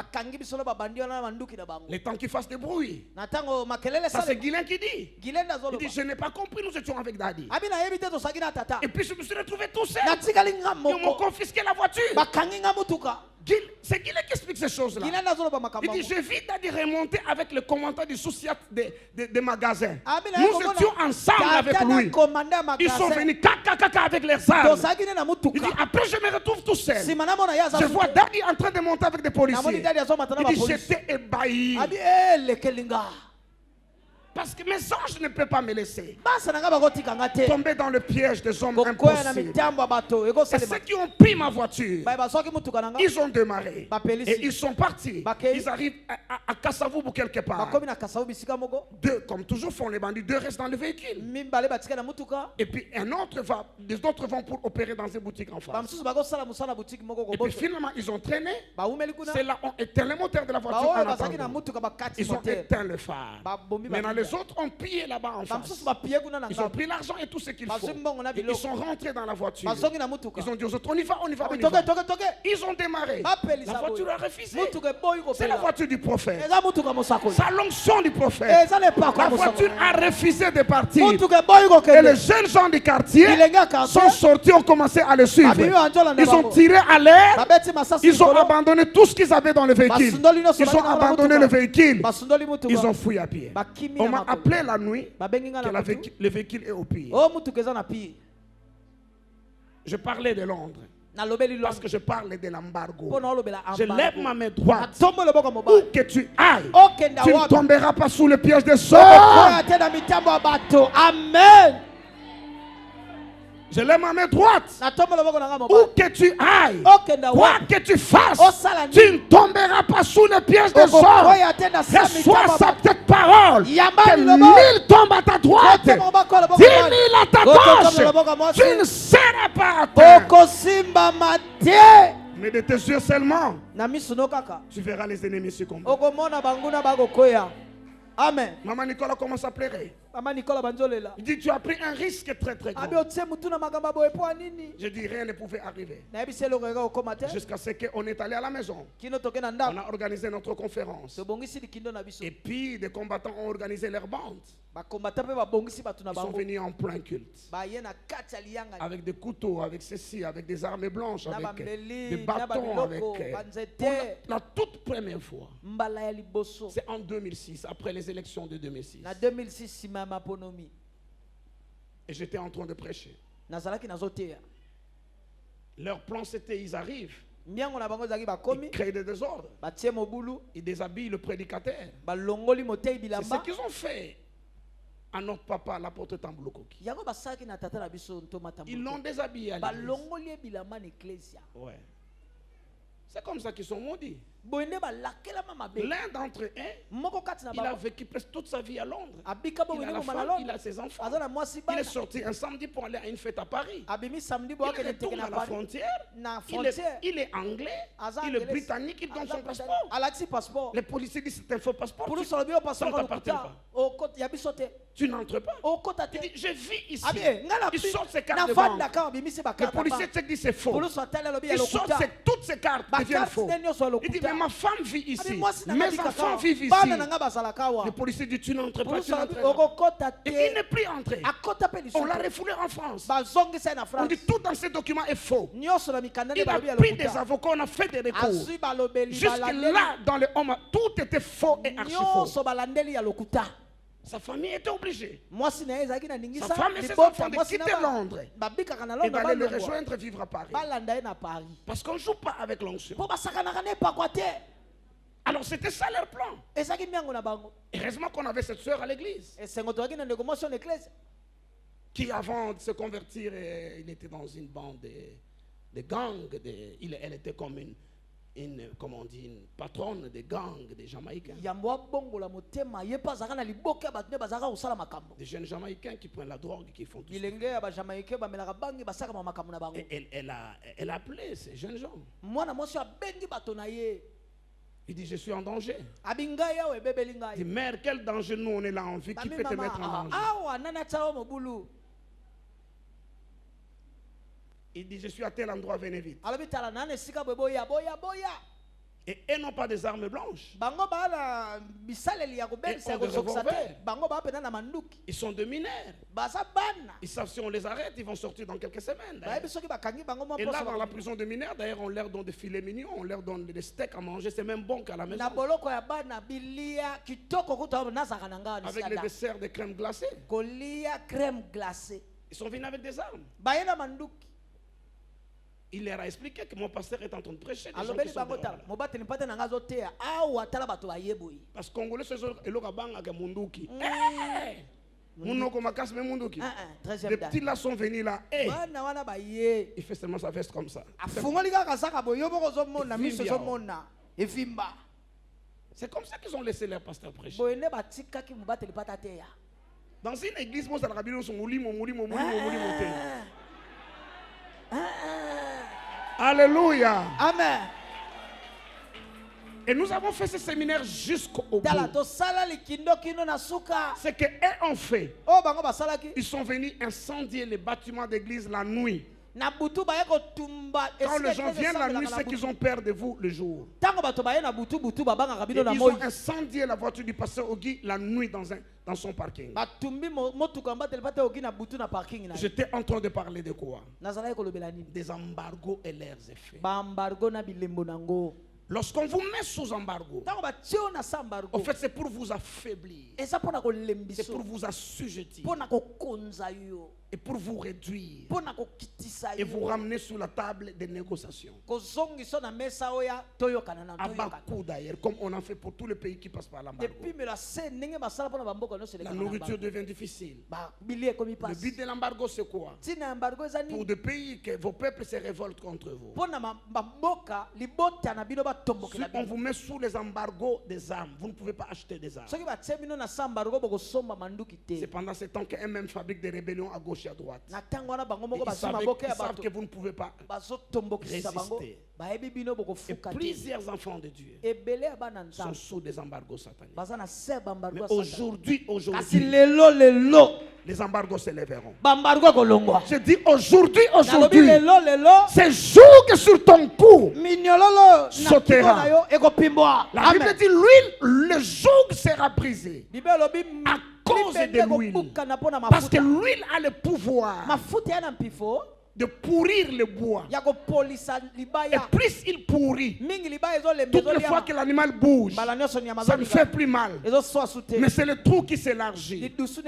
Les temps qu'ils fassent des bruits. Ça c'est Guilain qui dit. Il dit, je n'ai pas compris, nous étions avec Daddy. Et puis je me suis retrouvé tout seul. Ils m'ont confisqué la voiture. C'est Guilain qui explique ces choses-là. Il dit, je vis Daddy remonter avec le commandant du sous-siat des magasins. Nous étions ensemble avec lui. Ils sont venus caca avec leurs armes. Il dit, après je me retrouve tout seul. Je vois Daddy en train de monter avec des policiers. Il dit, j'étais ébahi. Parce que mes anges ne peuvent pas me laisser tomber dans le piège des hommes impossibles. Et ceux qui ont pris ma voiture, ils ont démarré. Et ils sont partis. Ils arrivent à Kasavubu quelque part. Deux, comme toujours font les bandits, deux restent dans le véhicule. Et puis les autres vont pour opérer dans une boutique en face. Et puis finalement, ils ont traîné. C'est là on éteint le moteur de la voiture en attendant. Ils ont éteint le phare. Maintenant, les autres ont pillé là-bas en face. Ils ont pris l'argent et tout ce qu'il faut. Ils sont rentrés dans la voiture. Ils ont dit aux autres, on y va. Ils ont démarré. La voiture a refusé. C'est la voiture du prophète. C'est l'onction du prophète. La voiture a refusé de partir. Et les jeunes gens du quartier sont sortis, ont commencé à le suivre. Ils ont tiré à l'air. Ils ont abandonné tout ce qu'ils avaient dans le véhicule. Ils ont abandonné le véhicule. Ils ont fui à pied. On m'a appelé la nuit que le véhicule est au pire. Je parlais de Londres. Parce que je parle de l'embargo. Je lève ma main droite. Où que tu ailles, tu ne tomberas pas sous le piège des sorts. Amen. Je lève ma main droite. Où que tu ailles, quoi que tu fasses, tu ne tomberas pas sous le piège des sorts. Reçois sa petite parole. Que 1000 tombent à ta droite, 10 000 à ta gauche. Tu ne seras pas atteint. Mais de tes yeux seulement, tu verras les ennemis succomber. Amen. Maman Nicolas commence à pleurer. Il dit, tu as pris un risque très très grand. Je dis, rien ne pouvait arriver. Jusqu'à ce qu'on est allé à la maison. On a organisé notre conférence. Et puis, des combattants ont organisé leur bande. Ils sont venus en plein culte. Avec des couteaux, avec ceci, avec des armes blanches, avec des bâtons, avec... Pour la toute première fois. C'est en 2006, après les élections de 2006. Et j'étais en train de prêcher. Leur plan c'était, ils arrivent, ils créent des désordres, ils déshabillent le prédicateur. C'est ce qu'ils ont fait à notre papa, l'apôtre Tamboulokoki. Ils l'ont déshabillé à l'église. Ouais. C'est comme ça qu'ils sont maudits. L'un d'entre eux, il a vécu presque toute sa vie à Londres. Il a la femme, il a ses enfants. Il est sorti un samedi pour aller à une fête à Paris. Il retourne à la frontière. Il est anglais, il est britannique, il donne son passeport. Les policiers disent c'est un faux passeport. Ça ne t'appartient pas. Tu n'entres pas. Il dit je vis ici. Il sort ses cartes de banque. Les policiers te disent c'est faux. Il sort toutes ses cartes deviennent faux. Il dit mais ma femme vit ici. Mes enfants vivent ici. Le policier dit tu n'entres pas. Et il n'est plus entré. On l'a refoulé en France. On dit tout dans ces documents est faux. Il a pris des avocats, on a fait des recours. Jusque là dans le homme, tout était faux et archi faux. Sa famille était obligée. Sa femme et ses enfants de quitter Londres et d'aller le rejoindre vivre à Paris. Parce qu'on ne joue pas avec l'onction. Alors c'était ça leur plan. Heureusement qu'on avait cette soeur à l'église. qui avant de se convertir, il était dans une bande de gangs. Elle était comme comment on dit, une patronne des gangs des Jamaïcains. Des jeunes Jamaïcains qui prennent la drogue, qui font tout ça. Elle a appelé ces jeunes gens. Il dit, je suis en danger. Il dit, mère, quel danger nous on est là en vie, qui peut te mettre en danger? Il dit, je suis à tel endroit, venez vite. Et elles n'ont pas des armes blanches. Ils sont de mineurs. Ils savent si on les arrête, ils vont sortir dans quelques semaines. Et là, dans la prison de mineurs, d'ailleurs, on leur donne des filets mignons, on leur donne des steaks à manger. C'est même bon qu'à la maison. Avec les desserts de crème glacée. Ils sont venus avec des armes. Il leur a expliqué que mon pasteur est en train de prêcher. Parce que Congolais, c'est munduki. Les petits là sont venus là. Il fait seulement sa veste comme ça. C'est comme ça qu'ils ont laissé leur pasteur prêcher. Dans une église, moi, ça Alléluia. Amen. Et nous avons fait ce séminaire jusqu'au bout. Ce qu'eux ont fait, ils sont venus incendier les bâtiments d'église la nuit. Quand les gens viennent la nuit, c'est qu'ils ont peur de vous le jour. Et ils ont incendié la voiture du pasteur Ogi la nuit dans son parking. J'étais en train de parler de quoi? Des embargos et leurs effets. Lorsqu'on vous met sous embargo, en fait, c'est pour vous affaiblir. C'est pour vous assujettir. Et pour vous réduire. Et vous ramener sur la table des négociations. À bas coût d'ailleurs, comme on en fait pour tous les pays qui passent par l'embargo. La nourriture devient difficile. Le but de l'embargo, c'est quoi? Pour des pays que vos peuples se révoltent contre vous. Si on vous met sous les embargos des armes, vous ne pouvez pas acheter des armes. C'est pendant ce temps qu'un même fabrique des rébellions à gauche et à droite. Ils savent que vous ne pouvez pas résister. Et plusieurs enfants de Dieu sont sous des embargos sataniques. Mais aujourd'hui, les embargos s'élèveront. Je dis aujourd'hui, c'est jour que sur ton cou sautera. La Bible dit l'huile, le joug sera brisé à cause de l'huile. Parce que l'huile a le pouvoir de pourrir le bois. Et plus il pourrit, toutes les fois que l'animal bouge, ça ne fait plus mal. Mais c'est le trou qui s'élargit. Tous ceux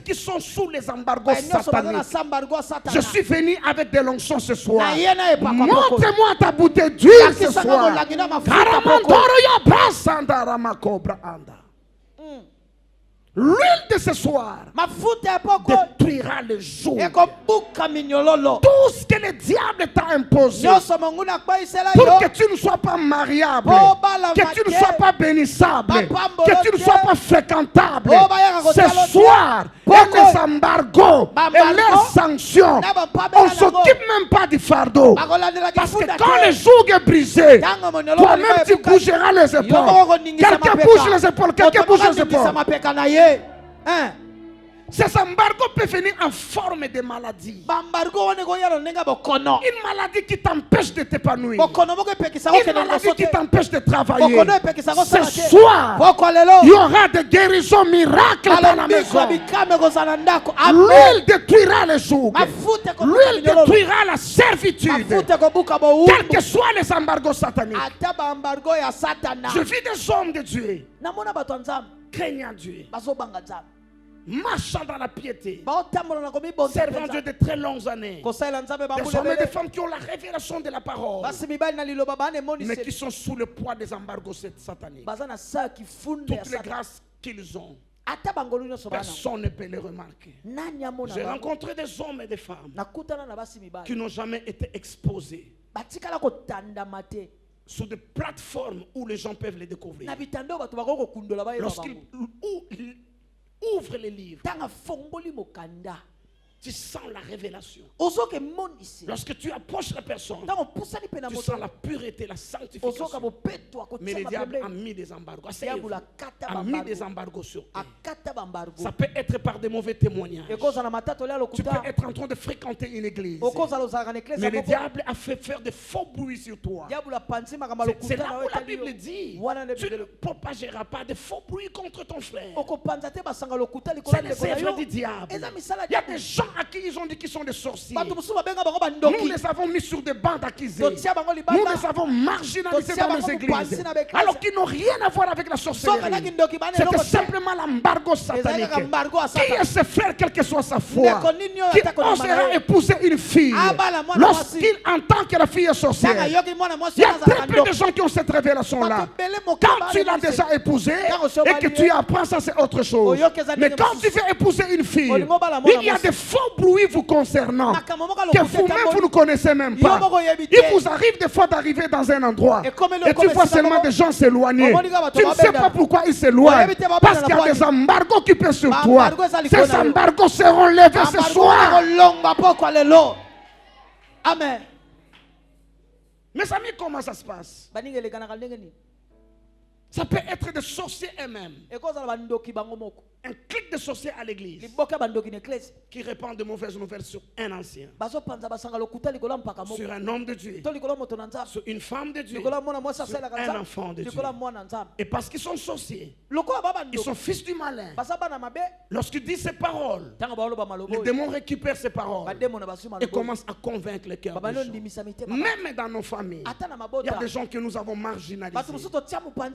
qui sont sous les embargos sataniques, je suis venu avec des l'onction ce soir. Montre-moi ta bouteille d'huile ce soir. L'huile de ce soir détruira le jour. Tout ce que le diable t'a imposé pour que tu ne sois pas mariable, que tu ne sois pas bénissable, que tu ne sois pas fréquentable, ce soir, et les embargos et leurs sanctions, on ne s'occupe même pas du fardeau. Parce que quand le joug est brisé, toi-même tu bougeras les épaules. Quelqu'un bouge les épaules, quelqu'un bouge les épaules. Ces embargos peuvent venir en forme de maladie. Une maladie qui t'empêche de t'épanouir. Une maladie qui t'empêche de travailler. Ce soir, il y aura des guérisons miracles dans la maison. L'huile détruira les jours. L'huile détruira la servitude. Quels que soient les embargos sataniques. Je vis des hommes de Dieu craignant Dieu, marchant dans la piété, servant Dieu de très longues années, des hommes et des femmes qui ont la révélation de la parole, mais qui sont sous le poids des embargos sataniques. Toutes les grâces qu'ils ont Personne ne peut les remarquer. J'ai rencontré des hommes et des femmes qui n'ont jamais été exposés sur des plateformes où les gens peuvent les découvrir. Lorsqu'ils ouvrent les livres, tu sens la révélation. Lorsque tu approches la personne, tu sens la pureté, la sanctification. Mais le diable a mis des embargos. A mis des embargos sur eux. Ça peut être par des mauvais témoignages. Tu peux être en train de fréquenter une église, mais le diable a fait faire de faux bruits sur toi. C'est là où la Bible dit tu ne propageras pas de faux bruits contre ton frère. C'est les œuvres du diable. Il y a des gens à qui ils ont dit qu'ils sont des sorciers. Nous les avons mis sur des bancs d'accusés. Nous les avons marginalisés dans les églises, alors qu'ils n'ont rien à voir avec la sorcellerie. C'était simplement l'embargo satanique. Qui est ce frère, quelle que soit sa foi, qui osera épouser une fille lorsqu'il entend que la fille est sorcière? Il y a très peu de gens qui ont cette révélation-là. Quand tu l'as déjà épousée et que tu apprends ça, c'est autre chose. Mais quand tu veux épouser une fille, il y a des faux bruits vous concernant que vous-même vous ne connaissez même pas. Il vous arrive des fois d'arriver dans un endroit et tu vois seulement des gens s'éloigner. Tu ne sais pas pourquoi ils s'éloignent, parce qu'il y a des embargos qui pèsent sur toi. Ces embargos seront levés ce soir. Amen. Mes amis, comment ça se passe? Ça peut être des sorciers eux-mêmes. Un clic de sorciers à l'église qui répand de mauvaises nouvelles sur un ancien, sur un homme de Dieu, sur une femme de Dieu, sur un enfant de Dieu. Et parce qu'ils sont sorciers, ils sont fils du malin. Lorsqu'ils disent ces paroles, le démon récupère ces paroles et commence à convaincre les cœurs des gens. Même dans nos familles, il y a des gens que nous avons marginalisés.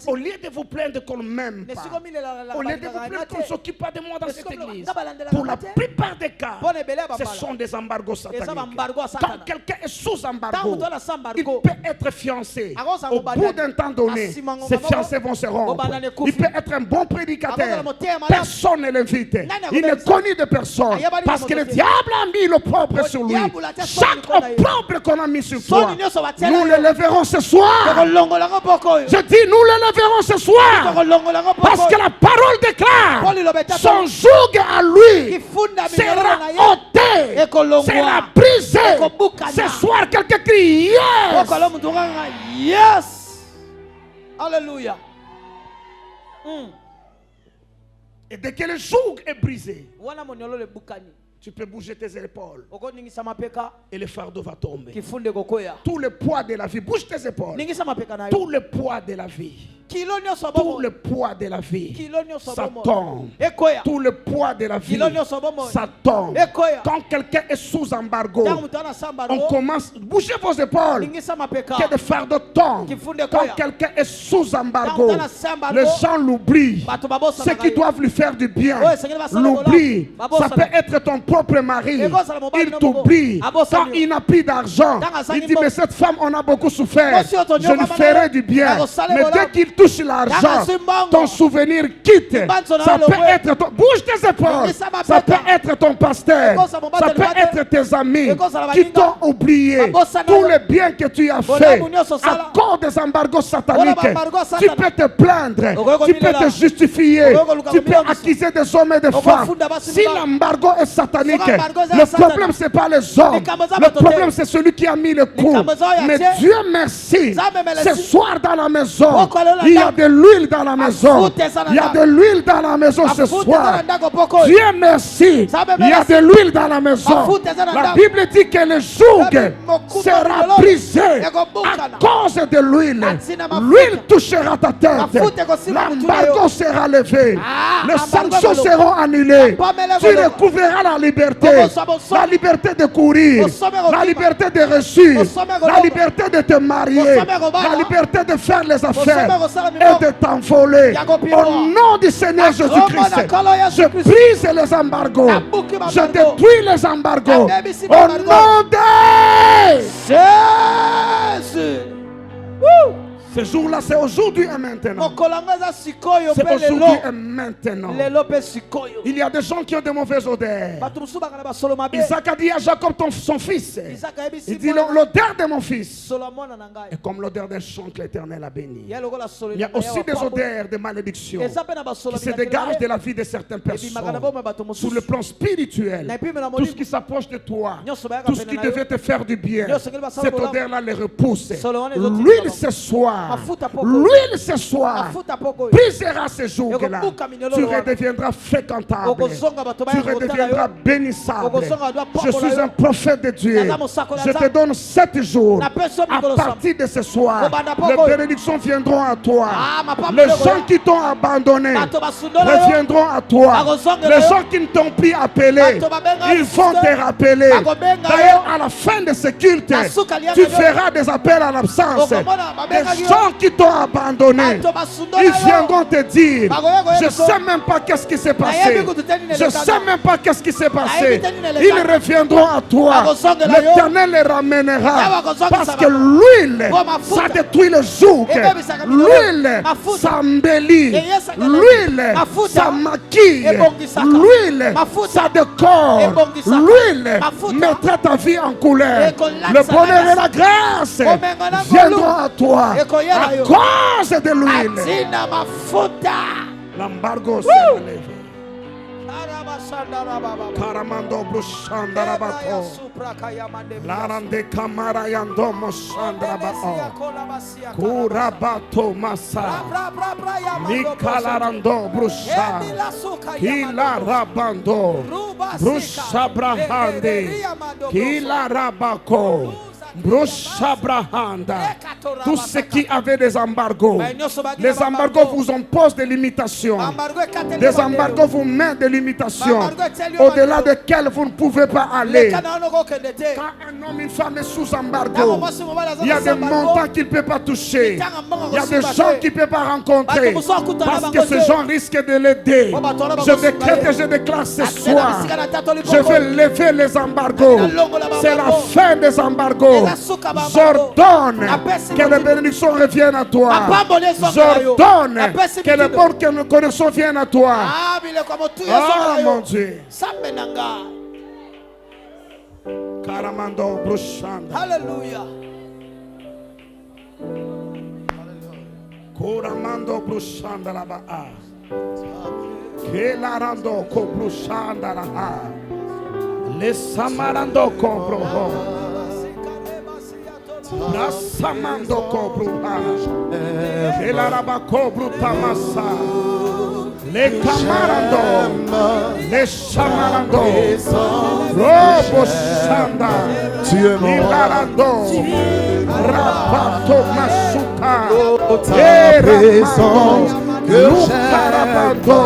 Au lieu de vous plaindre qu'on ne m'aime pas, au lieu de vous plaindre qu'on ne s'occupe pas de moi dans cette église, pour la plupart des cas, ce sont des embargos sataniques. Quand quelqu'un est sous embargo, il peut être fiancé. Au bout d'un temps donné, ses fiancés vont se rompre. Il peut être un bon prédicateur, personne ne l'invite. Il n'est connu de personne, parce que le diable a mis l'opprobre sur lui. Chaque opprobre qu'on a mis sur toi, nous le leverons ce soir. Je dis, nous le leverons ce soir, parce que la parole déclare son joug à lui sera ôté, sera brisé. Ce soir, quelqu'un crie yes. Yes. Alléluia. Et dès que le joug est brisé, tu peux bouger tes épaules et le fardeau va tomber. Tout le poids de la vie, bouge tes épaules. Tout le poids de la vie, tout le poids de la vie, ça tombe. Tout le poids de la vie, ça tombe. Quand quelqu'un est sous embargo, on commence, bougez vos épaules, que le fardeau tombe. Quand quelqu'un est sous embargo, les gens l'oublient. Ceux qui doivent lui faire du bien l'oublient. Ça peut être ton propre mari, il t'oublie. Quand il n'a plus d'argent, il dit mais cette femme, on a beaucoup souffert, je lui ferai du bien. Mais dès qu'il touche l'argent, ton souvenir quitte. Ça peut être ton... Bouge tes épaules. Ça peut être ton pasteur, ça peut être tes amis qui t'ont oublié. Tout le bien que tu as fait à cause des embargos sataniques, tu peux te plaindre, tu peux te justifier, tu peux accuser des hommes et des femmes. Si l'embargo est satanique, le problème c'est pas les hommes, le problème c'est celui qui a mis le coup. Mais Dieu merci, ce soir dans la maison, il y a de l'huile dans la maison. Il y a de l'huile dans la maison ce soir. Dieu merci, il y a de l'huile dans la maison. La Bible dit que le joug sera brisé à cause de l'huile. L'huile touchera ta tête. L'embargo sera levé. Les sanctions seront annulées. Tu recouvreras la liberté de courir, la liberté de reçu, la liberté de te marier, la liberté de faire les affaires et de t'envoler. Au nom du Seigneur Jésus-Christ, je brise les embargos, je détruis les embargos. Au nom de Jésus. Ce jour-là, c'est aujourd'hui et maintenant. C'est aujourd'hui et maintenant. Il y a des gens qui ont de mauvaises odeurs. Isaac a dit à Jacob, son fils, il dit l'odeur de mon fils. Et comme l'odeur d'un champ que l'Éternel a béni. Il y a aussi des odeurs de malédiction qui se dégagent de la vie de certaines personnes. Sur le plan spirituel, tout ce qui s'approche de toi, tout ce qui devait te faire du bien, cette odeur-là les repousse. L'huile ce soir, l'huile ce soir, brisera ce jour-là. Tu redeviendras fréquentable, tu redeviendras bénissable. Je suis un prophète de Dieu. Je te donne 7 jours. À partir de ce soir, les bénédictions viendront à toi. Les gens qui t'ont abandonné reviendront à toi. Les gens qui ne t'ont plus appelé, ils vont te rappeler. D'ailleurs, à la fin de ce culte, tu feras des appels à l'absence. Les gens qui t'ont abandonné, ils viendront te dire, je ne sais même pas qu'est-ce qui s'est passé. Je ne sais même pas qu'est-ce qui s'est passé. Ils reviendront à toi. L'Éternel les ramènera. Parce que l'huile, ça détruit le joug. L'huile, ça embellit. L'huile, ça maquille. L'huile, ça décore. L'huile mettra ta vie en couleur. Le bonheur et la grâce viendront à toi à cause de l'huile. L'embargo se relève. Karamando brushanda bato. Larande kamara yandomo shandra bao. Kurabato masa. Mikalarando brusha. Kilarabando. Brusha brahande. Kilarabako. Tout ce qui avait des embargos, les embargos vous imposent des limitations. Des embargos vous mettent des limitations au-delà desquelles vous ne pouvez pas aller. Quand un homme, une femme est sous embargo, il y a des montants qu'il ne peut pas toucher. Il y a des gens qu'il ne peut pas rencontrer parce que ces gens risquent de l'aider. Je décrète et je déclare ce soir, je vais lever les embargos. C'est la fin des embargos. J'ordonne que les bénédictions reviennent à toi. J'ordonne que les bonnes connexions viennent à toi. Oh mon Dieu. Karamando brushanda. Alléluia. Koramando brushanda la baa. Kelarando ko brushanda la ha. Le samarando ko Rasamando cobruha, Elaraba cobru tamasa, le camarando, le chamarando, robo shanda, Ilarando, rabato masuka, eramando, lucarabando,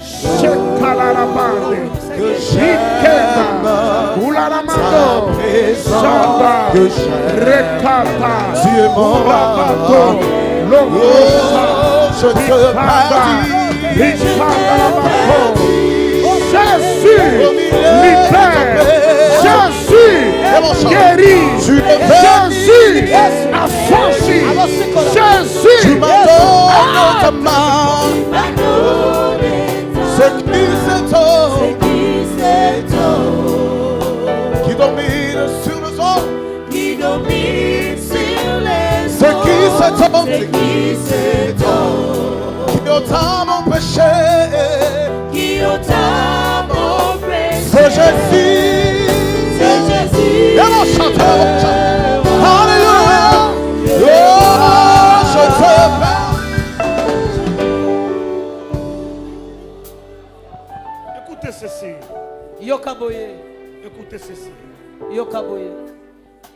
shekalarabande, shikenda, ularamando, shanda, rekata, urabato, lokosa, rikanda, Jésus libère, Jésus guérit, Jésus affranchit, Jésus ta main. C'est qui c'est toi qui domine sur les hommes, qui domine sur les hommes. C'est qui c'est toi, c'est qui c'est toi qui ôta mon péché, qui ôta mon péché. C'est Jésus, c'est Jésus. Et on chante, Alléluia. Oh, je te prie. Écoutez ceci. Écoutez ceci.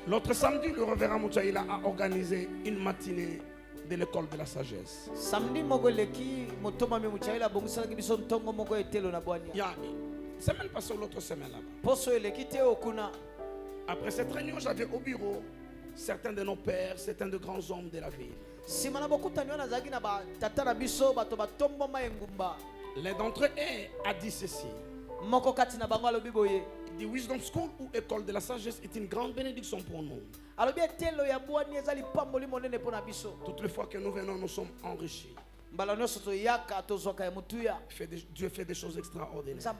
L'autre samedi, le révérend Mouchaïla a organisé une matinée de l'école de la sagesse. Samedi mogoleki motoma me Mouchaïla bongisa kibiso ntongo moko etelo na bwani. Ya, semaine passée ou l'autre semaine là. Poso eleki te okuna. Après cette réunion, j'avais au bureau certains de nos pères, certains de grands hommes de la ville. Simana bokutanywa na zaki na ba tata na biso bato batombo ma engumba. L'un d'entre eux a dit ceci. Moko kati na bango alobi boye. dit Wisdom School ou école de la sagesse est une grande bénédiction pour nous. Toutes les fois que nous venons, nous sommes enrichis. Dieu fait des choses extraordinaires.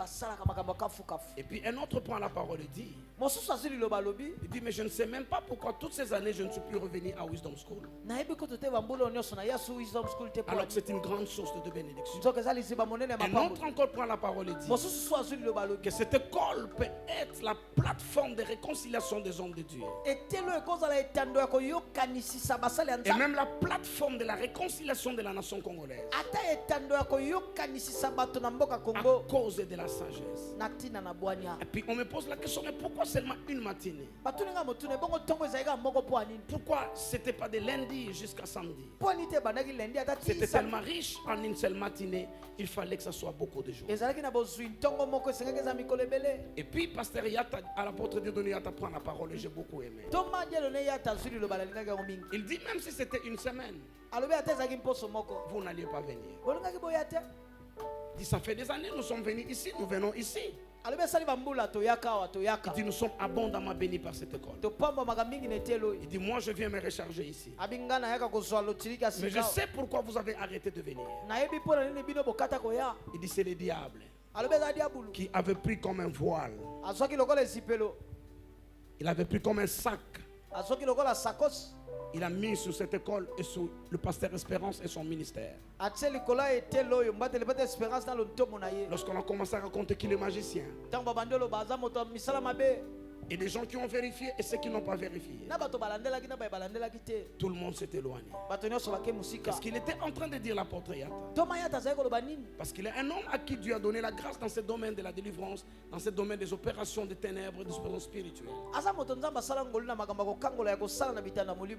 Et puis un autre prend la parole et dit, il dit, mais je ne sais même pas pourquoi toutes ces années je ne suis plus revenu à Wisdom School. Alors que c'est une grande source de bénédiction. Un autre encore prend la parole et dit que cette école peut être la plateforme de réconciliation des hommes de Dieu. Et même la plateforme de la réconciliation de la nation congolaise. À cause de la sagesse. Et puis on me pose la question, mais pourquoi seulement une matinée? Pourquoi c'était pas de lundi jusqu'à samedi? C'était tellement riche en une seule matinée, il fallait que ça soit beaucoup de jours. Et puis pasteur Yata, à l'apôtre de Dieu Yata prend la parole et j'ai beaucoup aimé. Il dit même si c'était une semaine, vous n'alliez pas venir. Il dit ça fait des années nous sommes venus ici, nous venons ici. Il dit nous sommes abondamment bénis par cette école. Il dit moi je viens me recharger ici. Mais je sais pourquoi vous avez arrêté de venir. Il dit c'est le diable qui avait pris comme un voile. Il avait pris comme un sac. Il a mis sur cette école et sur le pasteur Espérance et son ministère. Lorsqu'on a commencé à raconter qu'il est magicien, et les gens qui ont vérifié et ceux qui n'ont pas vérifié, tout le monde s'est éloigné. Parce qu'il était en train de dire l'apôtre Yata. Parce qu'il est un homme à qui Dieu a donné la grâce dans ce domaine de la délivrance, dans ce domaine des opérations de ténèbres et des opérations spirituelles.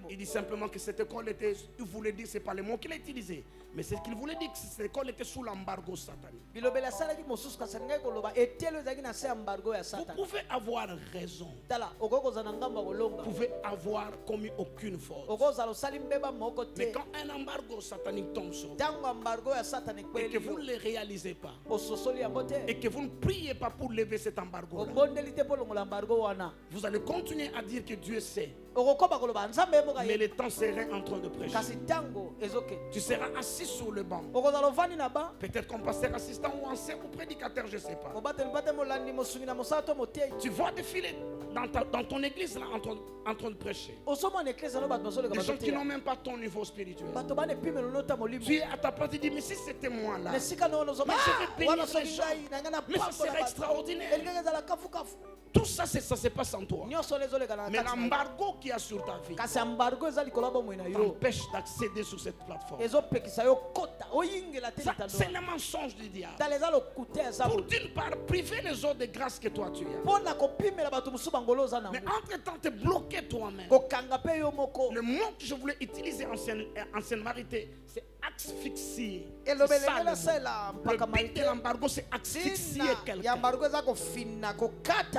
Il dit simplement que cette école était, il voulait dire, c'est pas le mot qu'il a utilisé, mais c'est ce qu'il voulait dire, que cette école était sous l'embargo satanique. Vous pouvez avoir raison. Vous pouvez avoir commis aucune faute. Mais quand un embargo satanique tombe sur vous et que vous ne le réalisez pas et que vous ne priez pas pour lever cet embargo, vous allez continuer à dire que Dieu sait. Mais le temps serait en train de prêcher. Tu seras assis sur le banc. Peut-être comme pasteur assistant ou ancien ou prédicateur, je ne sais pas. Tu vois défiler dans ton église là, en train de prêcher. Des gens qui n'ont même pas ton niveau spirituel. Tu es à ta place et dis, mais si c'était moi là, mais je vais bénir les gens. Mais ça serait extraordinaire. Tout ça, ça se passe en toi. Mais l'embargo qui a sur ta vie t'empêche d'accéder sur cette plateforme. C'est le mensonge du diable. Pour d'une part priver les autres de grâce que toi tu as. Mais entre-temps te bloquer toi-même. Le mot que je voulais utiliser ancienne marité, c'est asphyxier. Le but de l'embargo, c'est asphyxier quelqu'un.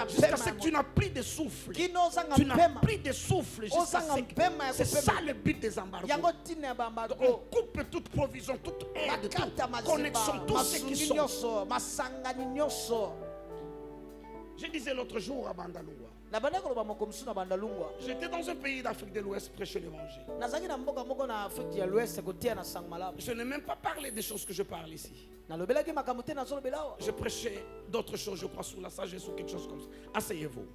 Jusqu'à ce que tu n'as plus de souffle. Tu n'as plus de souffle. C'est ça le but des embargos. Donc on coupe toute provision, toute aide, toute connexion, tout ce qui sont. Je disais l'autre jour à Bandalungwa. J'étais dans un pays d'Afrique de l'Ouest prêcher l'évangile. Je n'ai même pas parlé des choses que je parle ici. Je prêchais d'autres choses, je crois, sur la sagesse ou quelque chose comme ça. Asseyez-vous.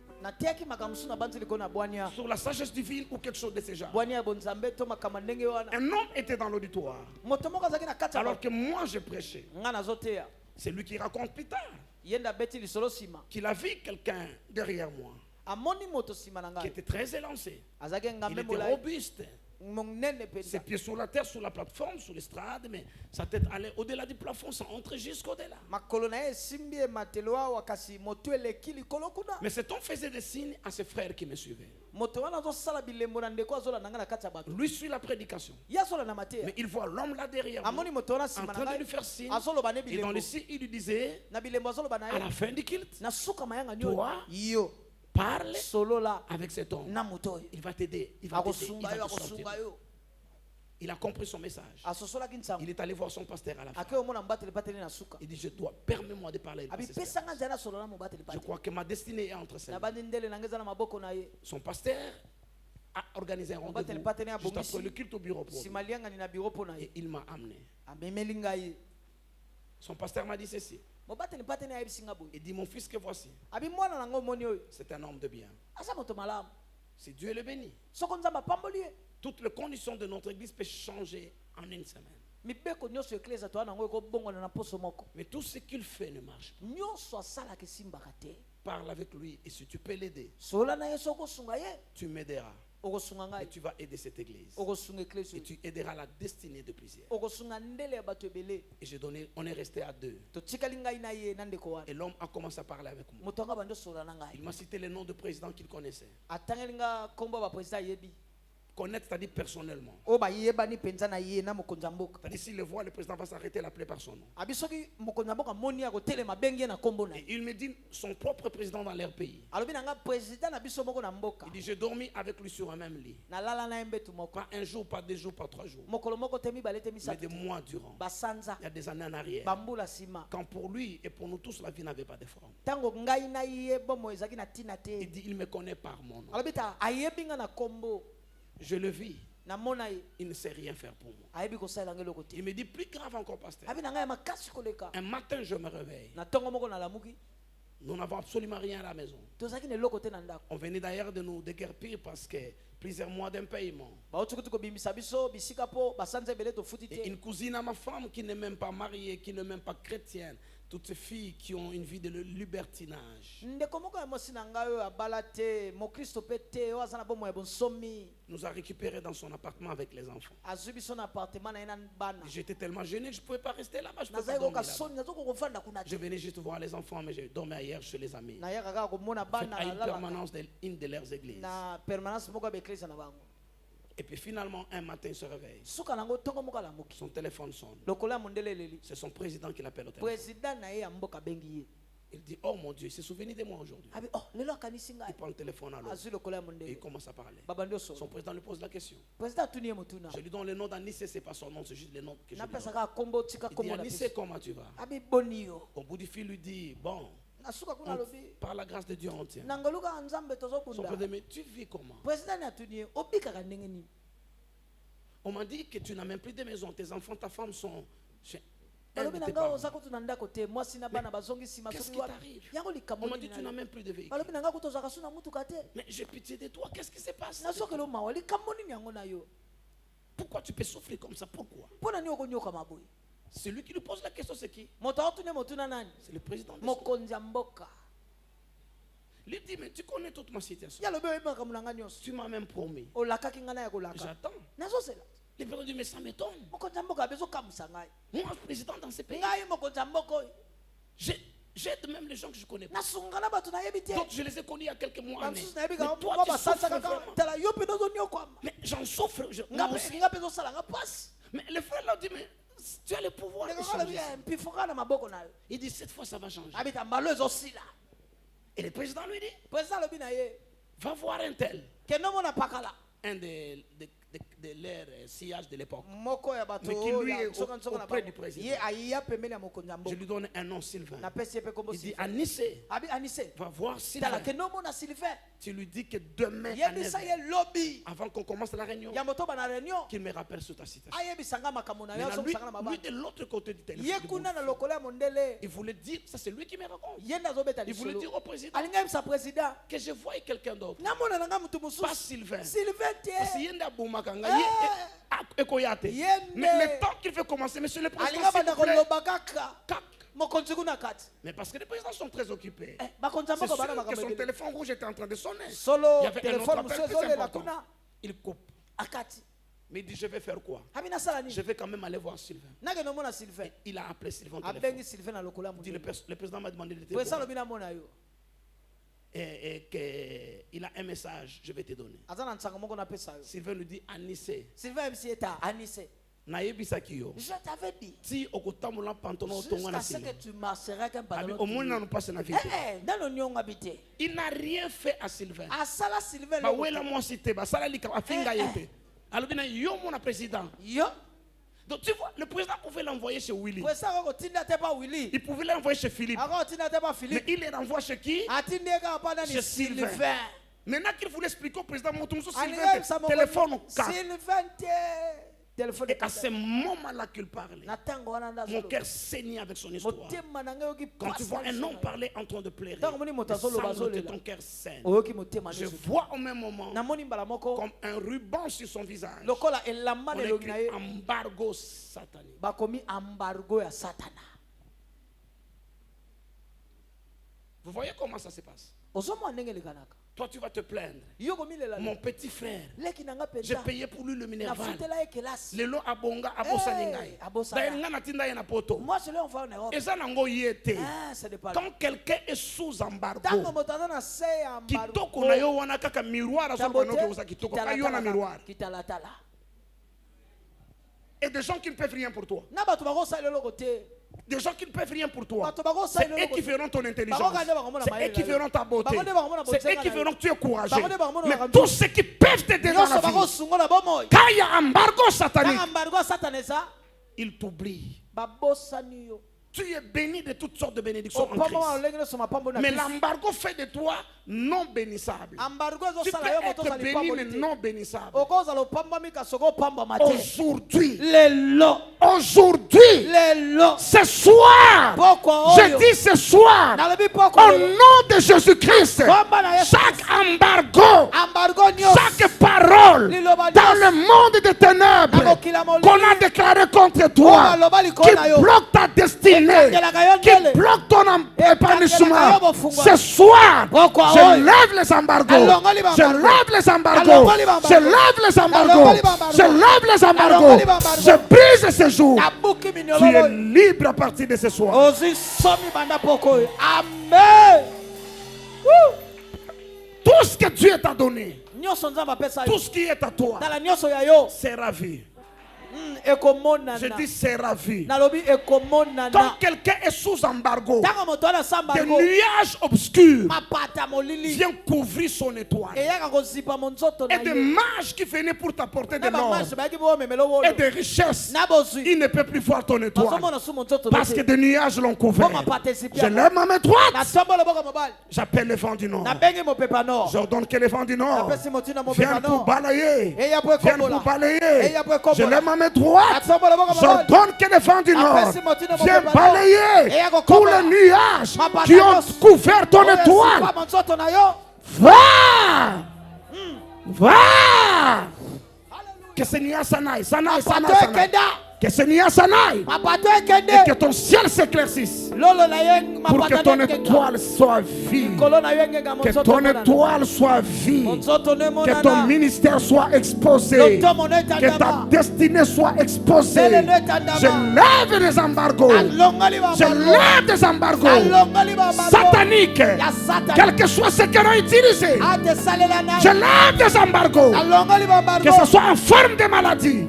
Sur la sagesse divine ou quelque chose de ce genre. Un homme était dans l'auditoire. Alors que moi je prêchais. C'est lui qui raconte plus tard qu'il a vu quelqu'un derrière moi qui était très élancé. Il était robuste. Ses pieds sur la terre, sur la plateforme, sur l'estrade, mais sa tête allait au-delà du plafond, ça entrait jusqu'au-delà. Mais cet homme faisait des signes à ses frères qui me suivaient. Lui suit la prédication. Mais il voit l'homme là derrière lui, en train de lui faire signe. Et dans le signe, il lui disait, à la fin du culte, toi, parle avec cet homme. Il va t'aider. Il va te sortir. Il a compris son message. Il est allé voir son pasteur à la fin. Il dit, permets-moi de parler avec ce pasteur. Je crois que ma destinée est entre ses mains. Son pasteur a organisé un rendez-vous juste après le culte au bureau pour lui. Et il m'a amené. Son pasteur m'a dit ceci. Il dit, mon fils que voici, c'est un homme de bien. Si Dieu le bénit, toutes les conditions de notre église peuvent changer en une semaine. Mais tout ce qu'il fait ne marche pas. Parle avec lui et si tu peux l'aider, tu m'aideras. Et tu vas aider cette église. Et tu aideras la destinée de plusieurs. Et on est resté à 2. Et l'homme a commencé à parler avec moi. Il m'a cité les noms de présidents qu'il connaissait. Connaître, c'est-à-dire personnellement. C'est-à-dire s'il le voit, le président va s'arrêter et l'appeler par son nom. Et il me dit son propre président dans leur pays. Il dit, j'ai dormi avec lui sur un même lit. Pas un jour, pas 2 jours, pas 3 jours. Mais des mois durant. Il y a des années en arrière. Quand pour lui et pour nous tous, la vie n'avait pas de forme. Il dit, il me connaît par mon nom. Je le vis. Il ne sait rien faire pour moi. Il me dit plus grave encore, pasteur. Un matin, je me réveille. Nous n'avons absolument rien à la maison. On venait d'ailleurs de nous déguerpir parce que plusieurs mois d'impayement. Et une cousine à ma femme qui n'est même pas mariée, qui n'est même pas chrétienne. Toutes ces filles qui ont une vie de libertinage. Nous a récupérés dans son appartement avec les enfants. J'étais tellement gêné que je ne pouvais pas rester là-bas. Je venais juste voir les enfants, mais je dormais ailleurs chez les amis. À une permanence d'une de leurs églises. Et puis finalement, un matin, il se réveille. Son téléphone sonne. C'est son président qui l'appelle au téléphone. Il dit, oh mon Dieu, il s'est souvenu de moi aujourd'hui. Il prend le téléphone à l'autre et il commence à parler. Son président lui pose la question. Je lui donne le nom d'Anissé, c'est pas son nom, c'est juste le nom que je lui donne. Il dit, Anissé, comment tu vas? Au bout du fil, lui dit, bon, par la grâce de Dieu, on tient. Son président, mais tu vis comment? On m'a dit que tu n'as même plus de maison, tes enfants, ta femme sont chez un de tes parents. Qu'est-ce qui t'arrive? On m'a dit tu n'as même plus de véhicule. Mais j'ai pitié de toi, qu'est-ce qui se passe? Pourquoi tu peux souffrir comme ça? Pourquoi? Celui qui lui pose la question, c'est qui? C'est le président de lui dit, mais tu connais toute ma situation. Tu m'as même promis. J'attends. Le président dit, mais ça m'étonne. Moi, président dans ce pays, j'aide même les gens que je connais pas. D'autres, je les ai connus il y a quelques mois. Mais toi, tu souffres vraiment. Mais j'en souffre. Mais le frère leur dit, mais tu as le pouvoir de changer. Il dit, cette fois, ça va changer. Et le président lui dit, va voir un tel. Un de l'air sillage de l'époque. Mais qui lui est auprès du président. Je lui donne un nom, Sylvain. Il dit, Anissé, va voir Sylvain. Tu lui dis que demain, à 9h, avant qu'on commence la réunion, qu'il me rappelle sur ta citation. Maintenant, lui de l'autre côté du téléphone, il voulait dire, ça c'est lui qui me raconte. Il voulait dire au président que je voyais quelqu'un d'autre. Pas Sylvain. Parce qu'il y a un Boumakanga. Mais le temps qu'il veut commencer, monsieur le président, mais parce que les présidents sont très occupés. C'est sûr que son téléphone rouge était en train de sonner. Il y avait un autre appel plus important. Il coupe. Mais il dit, je vais faire quoi? Je vais quand même aller voir Sylvain. Et il a appelé Sylvain au téléphone. Il dit, le président m'a demandé de te voir. Et qu'il a un message, je vais te donner. Sylvain lui dit, Anissé. Je t'avais dit jusqu'à ce que tu marcherais qu'un pantalon. Il n'a rien fait à Sylvain. Alors, yo, mon président. Yo. Donc, tu vois, le président pouvait l'envoyer chez Willy. Willy. Il pouvait l'envoyer chez Philippe. Mais il les renvoie chez qui? Chez Sylvain. Maintenant qu'il voulait expliquer au président, mon Sylvain, téléphone. Et à ce moment-là qu'il parlait, mon cœur saignait avec son histoire. Quand tu vois un homme parler en train de pleurer, ton cœur saigne. Je vois au même moment comme un ruban sur son visage. On écrit embargo satanique. Vous voyez comment ça se passe? Toi, tu vas te plaindre. Mon petit frère, j'ai payé pour lui le minéral. Le lot abonga abosaningai. Moi, je l'ai envoyé en Europe. Quand quelqu'un est sous embargo, kitoko na yo wana kaka miroir kitoko kayona miroir. Et des gens qui ne peuvent rien pour toi. Des gens qui ne peuvent rien pour toi. C'est eux qui feront ton intelligence. C'est eux qui feront ta beauté. C'est eux qui feront que tu es courageux. Mais tous ceux qui peuvent t'aider dans la vie, quand il y a embargo satanique, ils t'oublient. Tu es béni de toutes sortes de bénédictions en Christ. Mais l'embargo fait de toi non bénissable. Tu peux être béni mais non bénissable. Aujourd'hui, ce soir, je dis ce soir, au nom de Jésus-Christ, chaque embargo, chaque parole dans le monde des ténèbres qu'on a déclaré contre toi, qui bloque ta destinée, qui bloque ton épanouissement, ce soir, je lève les embargos. Je lève les embargos. Je lève les embargos. Je lève les embargos. Je brise ce jour. Tu es libre à partir de ce soir. Amen. Tout ce que Dieu t'a donné, tout ce qui est à toi, c'est ravi. Je dis c'est ravi. Quand quelqu'un est sous embargo, des nuages obscurs viennent couvrir son étoile. Et des mages qui venaient pour t'apporter de l'or et des richesses, il ne peut plus voir ton étoile parce que des nuages l'ont couvert. Je lève ma main droite. J'appelle le vent du nord. J'ordonne que le vent du nord vienne pour balayer. Vienne pour balayer. Je lève ma main droite, j'ordonne que le vent du nord vienne balayer tous les nuages qui ont couvert ton étoile. Va! Va! Que ce nuage s'en aille, s'en aille, s'en aille. Que ce nuage s'en aille et que ton ciel s'éclaircisse pour que ton étoile soit vive, que ton étoile soit vive, que ton ministère soit exposé, que ta destinée soit exposée. Je lève les embargos, je lève des embargos sataniques, quel que soit ce qu'on a utilisé. Je lève des embargos, que ce soit en forme de maladie.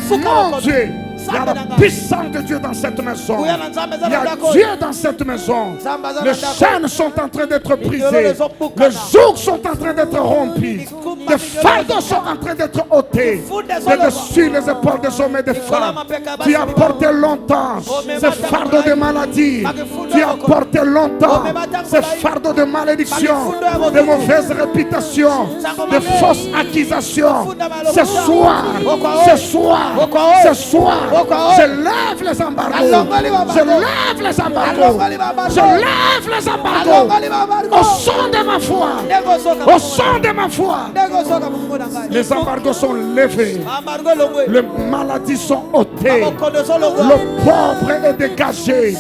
Mon Dieu, il y a la puissance de Dieu dans cette maison. Il y a Dieu dans cette maison. Les chaînes sont en train d'être brisées. Les jougs sont en train d'être rompus. Les fardeaux sont en train d'être ôtés de dessus les épaules des hommes et des femmes. Tu as porté longtemps ces fardeaux de maladie. Tu as porté longtemps ces fardeaux de malédiction, de mauvaise réputation, de fausses accusations. Ce soir, ce soir, ce soir, je lève les embargos. Je lève les embargos. Je lève les embargos. Au son de ma foi. Au son de ma foi. Les embargos sont levés. Les maladies sont ôtées. Le pauvre est dégagé.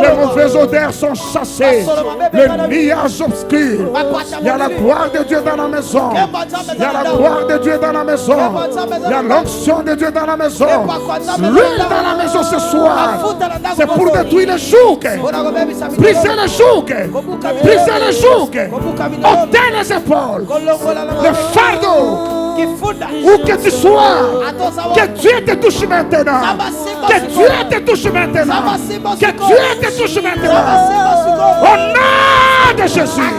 Les mauvaises odeurs sont chassées. Le nuage obscur. Il y a la gloire de Dieu dans la maison. Il y a la gloire de Dieu dans la maison. Il y a l'onction de Dieu dans la maison. L'huile dans la maison ce soir, c'est pour détruire les jougs, briser les jougs, briser les jougs, ôter les épaules, le fardeau, où que tu sois, que Dieu te touche maintenant, que Dieu te touche maintenant, que Dieu te touche maintenant, au nom de Jésus.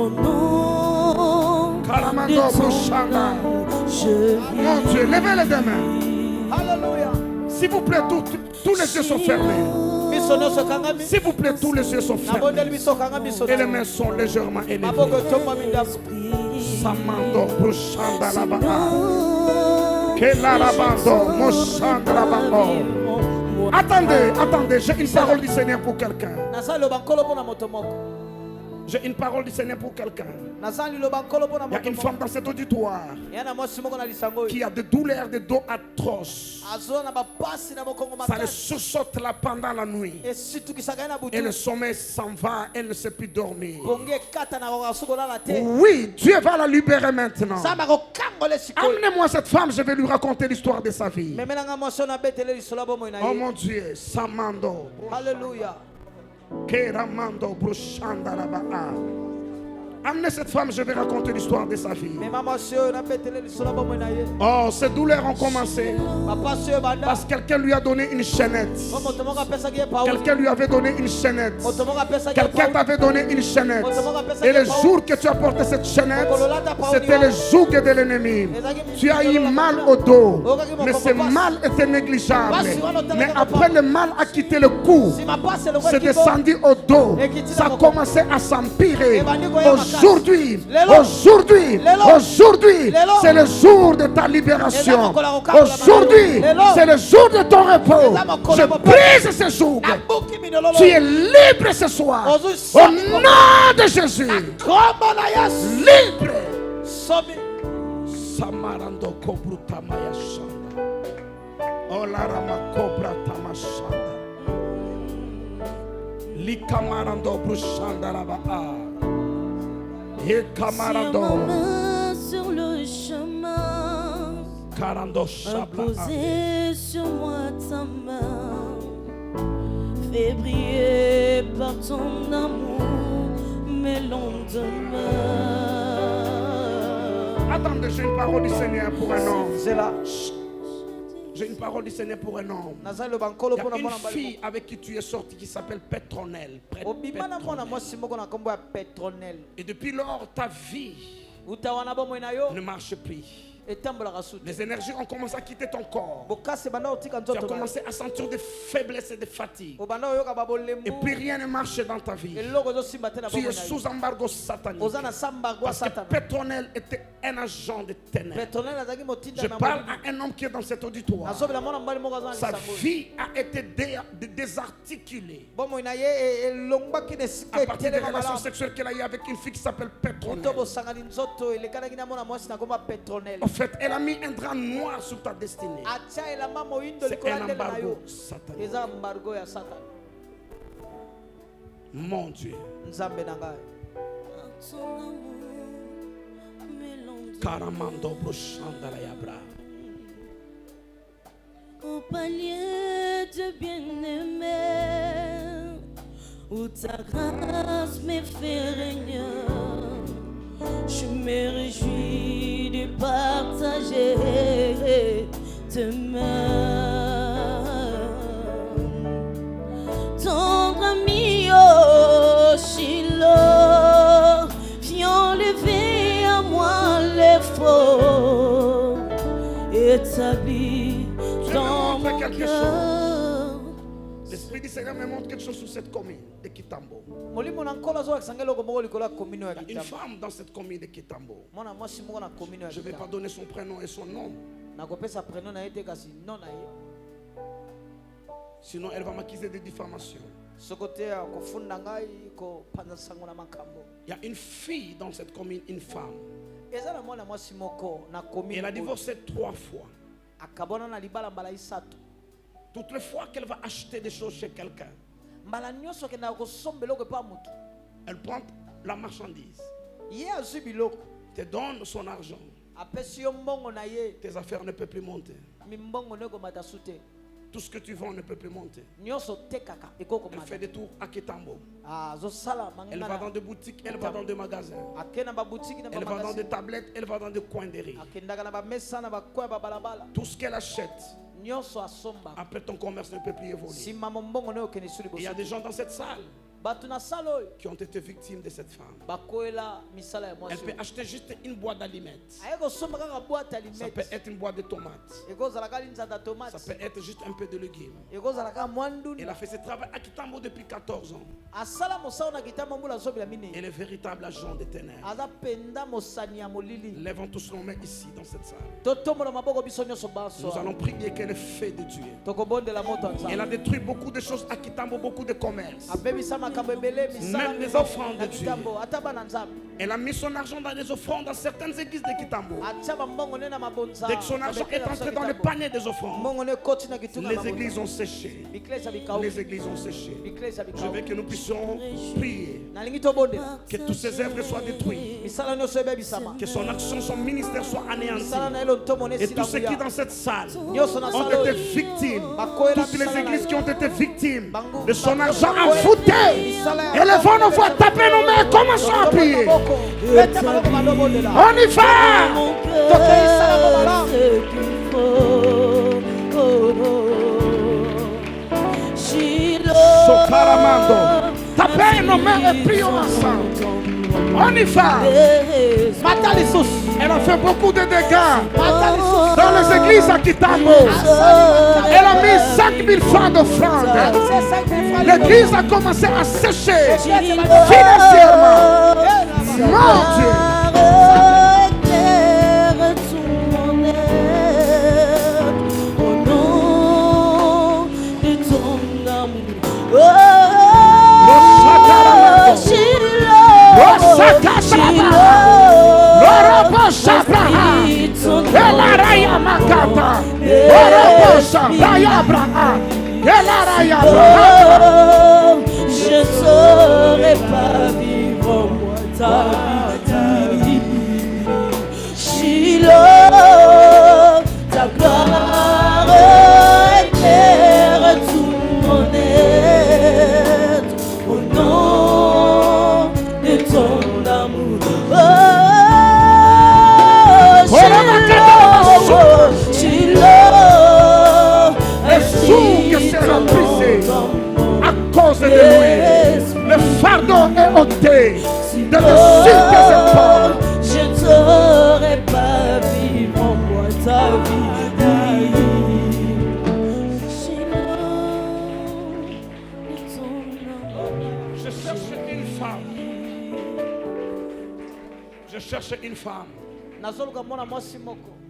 au nom de ton nom, Mon Dieu, levez les deux mains. Alléluia. S'il vous plaît, tous les yeux sont fermés. S'il vous plaît, tous les yeux sont fermés. Et les mains sont légèrement élevées. Samando Brushanda Labaa. Kelarabando Moshanda Labao. Attendez, j'ai une parole du Seigneur pour quelqu'un. J'ai une parole du Seigneur pour quelqu'un. Il y a une femme dans cet auditoire qui a des douleurs de dos atroces. Ça le sursaute là pendant la nuit. Et le sommeil s'en va, elle ne sait plus dormir. Oui, Dieu va la libérer maintenant. Amenez-moi cette femme, je vais lui raconter l'histoire de sa vie. Oh mon Dieu, Samando. Alléluia. Amenez cette femme, je vais raconter l'histoire de sa vie. Oh, ces douleurs ont commencé parce que quelqu'un lui a donné une chaînette. Quelqu'un lui avait donné une chaînette. Quelqu'un t'avait donné une chaînette. Et le jour que tu as porté cette chaînette, c'était le joug de l'ennemi. Tu as eu mal au dos, mais ce mal était négligeable. Mais après le mal a quitté le cou, c'est descendu au dos. Ça a commencé à s'empirer. Aujourd'hui, c'est le jour de ta libération. Aujourd'hui, c'est le jour de ton repos. Je brise ce jour. Tu es libre ce soir. Au nom de Jésus. Libre. Samarando Kobruta Mayashanda. Olarama Kobra Tamashanda. Likamarando Brushanda Rabaa. Tiens ma main sur le chemin, imposez sur moi ta main, fais briller par ton amour mes lendemains. Attendez, j'ai une parole du Seigneur pour un homme. C'est là. J'ai une parole du Seigneur pour un homme. Il y a une fille avec qui tu es sorti qui s'appelle Pétronelle. Et depuis lors, ta vie ne marche plus. Les énergies ont commencé à quitter ton corps. Tu as commencé à sentir des faiblesses et des fatigues. Et puis rien ne marche dans ta vie. Tu es sous embargo satanique. Parce que Pétronelle était un agent de ténèbres. Je parle à un homme qui est dans cet auditoire. Sa vie a été désarticulée à partir des relations sexuelles qu'elle a eues avec une fille qui s'appelle Pétronelle. En fait, elle a mis un drap noir sur ta destinée. C'est un embargo satanique. Mon Dieu. Karamando Brushanda la Yabra. Au palier de bien-aimé, où ta grâce me fait régner, je me réjouis de partager tes mains. Tendre ami au Shiloh, viens lever à moi l'effort, établi dans mon cœur. L'Esprit du Seigneur me montre quelque chose sur cette commune de Kitambo. Il y a une femme dans cette commune de Kitambo. Je ne vais pas donner son prénom et son nom. Sinon, elle va m'accuser de diffamation. Il y a une fille dans cette commune, une femme. Elle a divorcé 3 fois. Toutes les fois qu'elle va acheter des choses chez quelqu'un, elle prend la marchandise, te donne son argent. Tes affaires ne peuvent plus monter. Tout ce que tu vends ne peut plus monter. Elle fait des tours à Kitambo. Elle va dans des boutiques, elle va dans des magasins. Elle va dans des tablettes, elle va dans des coins de riz. Tout ce qu'elle achète, après ton commerce ne peut plus évoluer. Il y a des gens dans cette salle. qui ont été victimes de cette femme. Elle peut acheter juste une boîte d'allumettes. Ça peut être une boîte de tomates. Ça peut être juste un peu de légumes. Elle a fait ce travail à Kitambo depuis 14 ans. Elle est véritable agent des ténèbres. Lèvons tous nos mains ici dans cette salle. Nous allons prier qu'elle est fait de Dieu. Elle a détruit beaucoup de choses à Kitambo, beaucoup de commerces. Même les enfants de Dieu. Elle a mis son argent dans les offrandes dans certaines églises de Kitambo. Dès que son argent est entré dans le panier des offrandes, les églises ont séché. Les églises ont séché. Je veux que nous puissions prier que toutes ses œuvres soient détruites, que son action, son ministère soit anéanti. Et tous ceux qui dans cette salle ont été victimes, toutes les églises qui ont été victimes de son argent envoûté, élevons nos voix, tapez nos mains, commençons à prier. On y va. Soparamando. Tapez nos mains et prions ensemble. On y va. Elle a fait beaucoup de dégâts dans les églises à Kitambo. Elle a mis 5000 francs d'offrande. L'église a commencé à sécher financièrement. Mon Dieu. Je ne saurais pas vivre moi ta vie. Shiloh, ta gloire éclaire tout mon être au nom de ton amour. À cause de lui, le fardeau est ôté de dessus de cette porte. Je ne saurais pas vivre en moi ta vie. Je cherche une femme. Je cherche une femme.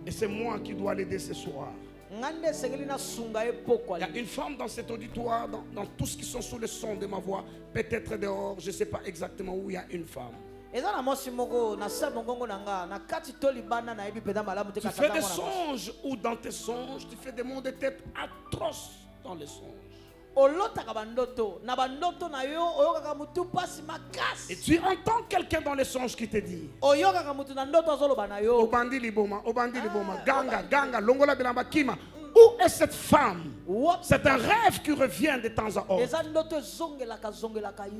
Et c'est moi qui dois l'aider ce soir. Il y a une femme dans cet auditoire, dans tous ceux qui sont sous le son de ma voix, peut-être dehors, je ne sais pas exactement où il y a une femme. Tu fais des songes ou dans tes songes, tu fais des mots de tête atroces dans les songes. Et tu entends quelqu'un dans les songes qui te dit Obandi liboma, ganga, longola bilamba kima. Où est cette femme? C'est un rêve qui revient de temps en temps.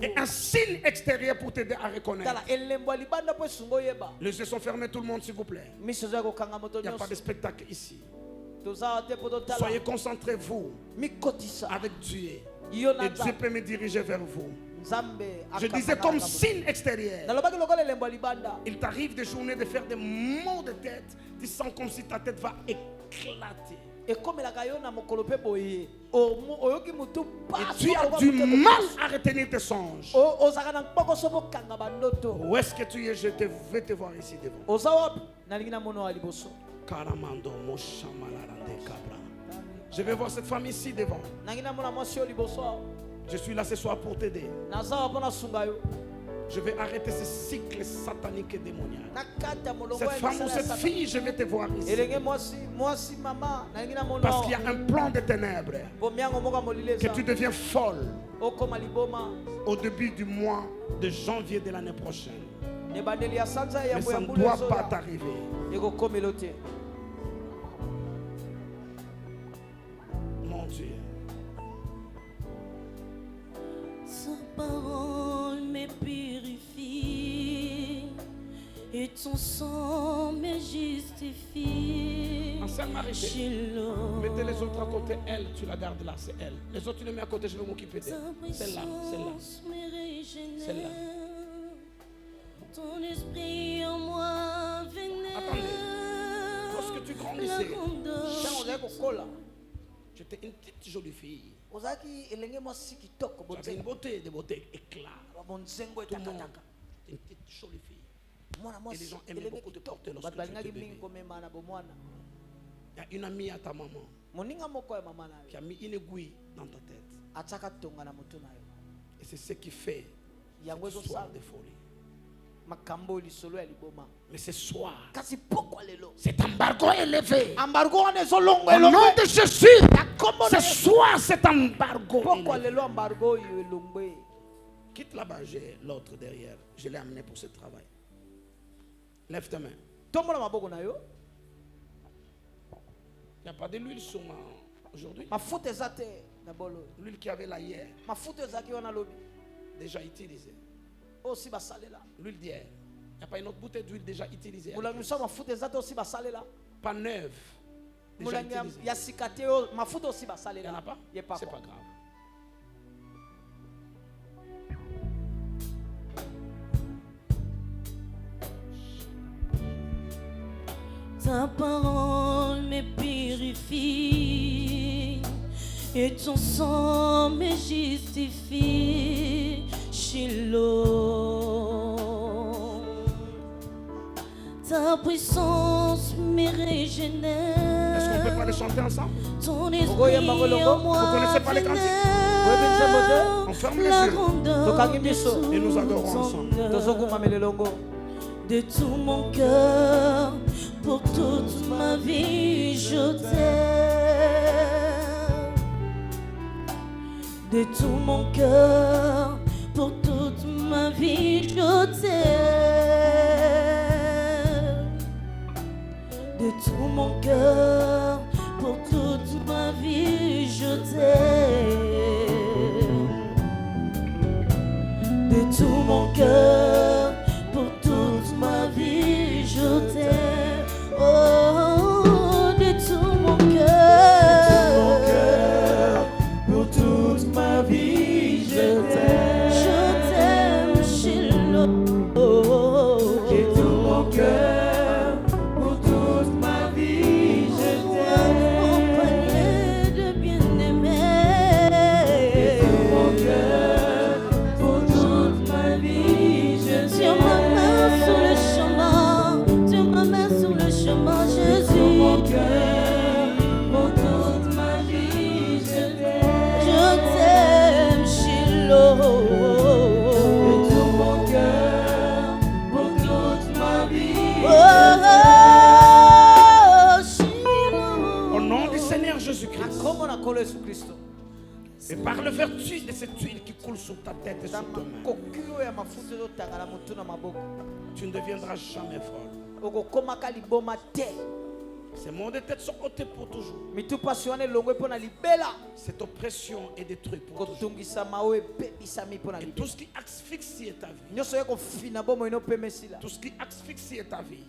Et un signe extérieur pour t'aider à reconnaître. Les yeux sont fermés, tout le monde, s'il vous plaît. Il n'y a pas de spectacle ici. Soyez concentrés, vous, avec Dieu. Et Dieu peut me diriger vers vous. Je disais comme signe extérieur. Il t'arrive des journées de faire des maux de tête. Tu sens comme si ta tête va éclater. Et tu as du mal à retenir tes songes. Où est-ce que tu es? Je vais te voir ici devant. Je vais voir cette femme ici devant. Je suis là ce soir pour t'aider. Je vais arrêter ce cycle satanique et démoniaque. Cette femme ou cette fille, je vais te voir ici. Parce qu'il y a un plan de ténèbres. Que tu deviens folle au début du mois de janvier de l'année prochaine. Mais ça ne doit pas t'arriver. Mon Dieu. Sa parole me purifie et ton sang me justifie. Enseigne-moi à arrêter. Mettez les autres à côté. Elle, tu la gardes là, c'est elle. Les autres, tu les mets à côté, je vais m'occuper d'elle. Celle-là, celle-là. Celle-là. Ton esprit en moi venait. Attendez. Lorsque tu grandissais, tu étais une petite jolie fille. Tu avais une beauté, des beautés éclat. Tout le monde. Une petite jolie fille. Et les gens aimaient beaucoup te porter lorsque tu étais bébé. Il y a une amie à ta maman qui a mis une aiguille dans ta tête. Et c'est ce qui fait cette histoire de folie. Mais ce soir, cet embargo est levé. Au nom de Jésus, ce soir, cet embargo est levé. Quitte là-bas, j'ai l'autre derrière. Je l'ai amené pour ce travail. Lève tes mains. Il n'y a pas de l'huile sur moi aujourd'hui. L'huile qu'il y avait là hier, déjà utilisée. L'huile d'hier. Il n'y a pas une autre bouteille d'huile déjà utilisée. Pas neuve. Déjà utilisée. Il n'y en a pas? C'est pas grave. Ta parole me purifie et ton sang me justifie. Shiloh, ta puissance me régénère. Est-ce qu'on peut pas les chanter ensemble? Ton esprit en moi. Vous connaissez pas les cantiques? On ferme les yeux et nous adorons ensemble. De tout mon cœur, pour toute ma vie, je t'aime. De tout mon cœur, pour toute ma vie, je t'aime. De tout mon cœur, pour toute ma vie, je t'aime. De tout mon cœur, pour toute ma vie, je t'aime. Oh, de tout mon cœur, pour toute ma vie, je t'aime. Je t'aime, Shiloh. De tout mon cœur, pour toute ma vie, je t'aime. Accompagné de bien-aimés. De tout mon cœur, pour toute ma vie, je t'aime. Sur ma main sur le chemin, sur ma main sur le chemin, Jésus. De tout mon cœur, pour toute ma vie, je t'aime. Je t'aime, Shiloh. De tout mon cœur, pour toute ma vie, Oh, Shiloh. Au nom du Seigneur Jésus-Christ. Et par le vertu de cette huile qui coule sur ta tête et sur ta main, tu ne deviendras jamais folle. Ces maux de tête sont ôtés pour toujours. Cette oppression est détruite pour toujours. Et tout ce qui asphyxie ta vie, tout ce qui asphyxie ta vie,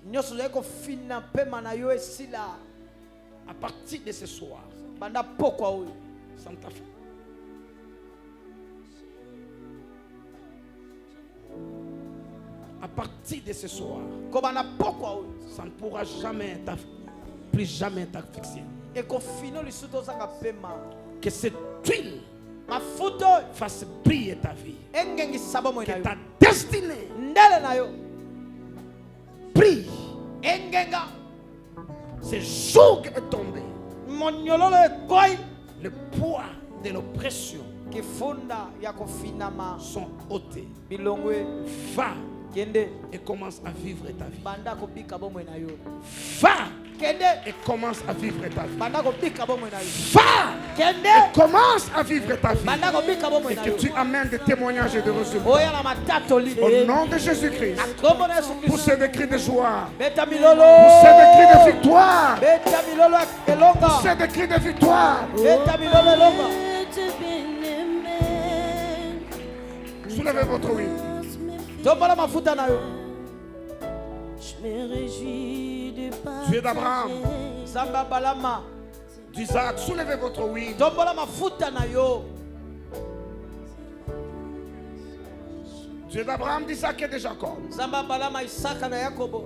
à partir de ce soir, sans ta foi, à partir de ce soir, ça ne pourra jamais plus jamais t'asphyxier. Que cette huile fasse briller ta vie. Que ta destinée brille. Ce jour est tombé. Le poids de l'oppression sont ôtés. Va et commence à vivre ta vie. Va et commence à vivre ta vie. Va et commence à vivre ta vie. Et que tu amènes des témoignages et des résultats. Au nom de Jésus-Christ. Pour ces cris de joie. Pour ces cris de victoire. Pour ces cris de victoire. Soulevez votre oui. me réjouis de partager. Dieu d'Abraham, d'Isaac, soulevez votre oui. Dieu d'Abraham, d'Isaac et de Jacob.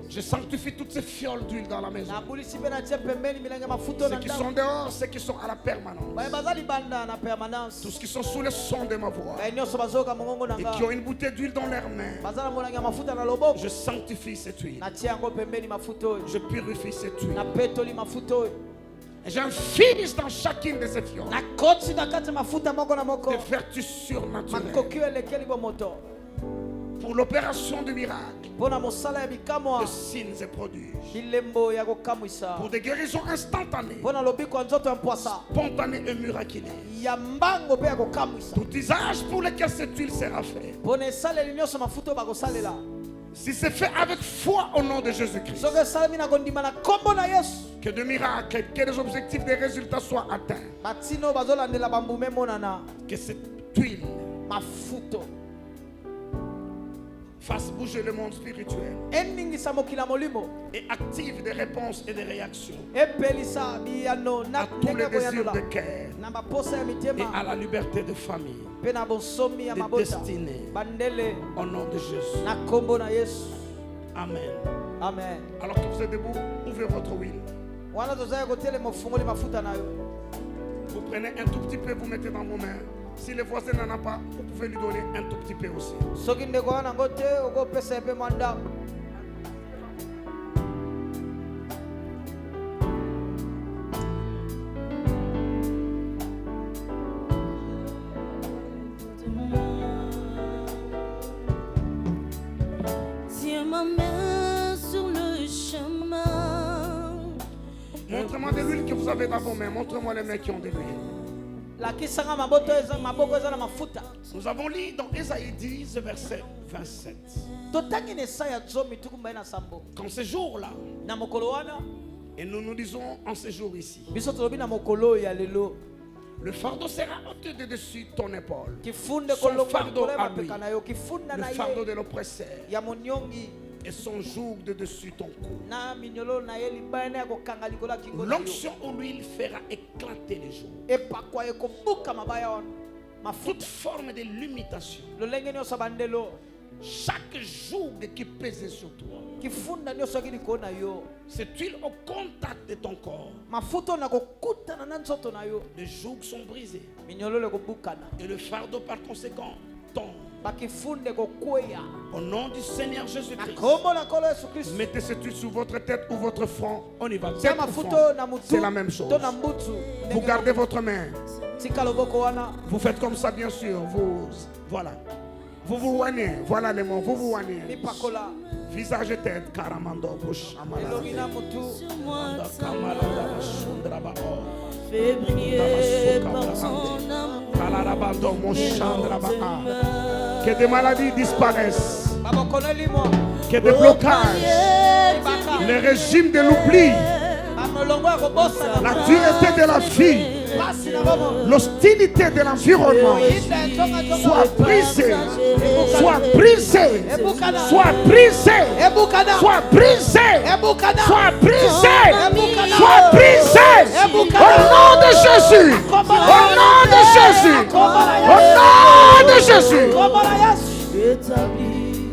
Je sanctifie toutes ces fioles d'huile dans la maison. Ceux qui sont dehors, ceux qui sont à la permanence. Tous ceux qui sont sous le son de ma voix. Et qui ont une bouteille d'huile dans leurs mains. Je sanctifie cette huile. Je purifie cette huile. Et j'infuse dans chacune de ces fioles des vertus surnaturelles. Pour l'opération du miracle, de signes et prodiges, pour des guérisons instantanées, spontanées et miraculeuses, tout usage pour lequel cette huile sera faite. Si c'est fait avec foi au nom de Jésus-Christ, que de miracles, que des objectifs, des résultats soient atteints. Que cette huile fasse bouger le monde spirituel et active des réponses et des réactions à tous les désirs de cœur et à la liberté de famille, de destinée, au nom de Jésus. Amen. Amen. Alors que vous êtes debout, ouvrez votre huile. Vous prenez un tout petit peu, vous mettez dans vos mains. Si le voisin n'en a pas, vous pouvez lui donner un tout petit peu aussi. Tiens ma main sur le chemin. Montrez-moi de l'huile que vous avez dans vos mains. Montrez-moi les mains qui ont de l'huile. Nous avons lu dans Ésaïe 10, verset 27. Quand ce jour-là, et nous nous disons en ce jour ici, le fardeau sera ôté de dessus ton épaule. Son fardeau à lui, le fardeau de l'oppresseur, et son joug de dessus ton cou. L'onction ou l'huile fera éclater les jours. Toute forme de limitation, chaque joug qui pèse sur toi, cette huile au contact de ton corps, les jougs sont brisés et le fardeau par conséquent tombe. Au nom du Seigneur Jésus-Christ, mettez cette huile sur votre tête ou votre front. On y va. C'est la même chose. Vous gardez votre main. Vous faites comme ça, bien sûr. Voilà. Vous vous oignez. Voilà les mots. Vous vous oignez. Visage et tête. Karamando. Fais briller par ton amour. Que des maladies disparaissent. Que des blocages. Le régime de l'oubli. La dureté de la vie. L'hostilité de l'environnement. Soit brisée. Soit brisée. Soit brisée. Soit brisée. Soit brisée. Soit brisée. Au nom de Jésus. Au nom de Jésus. Au nom de Jésus. Établis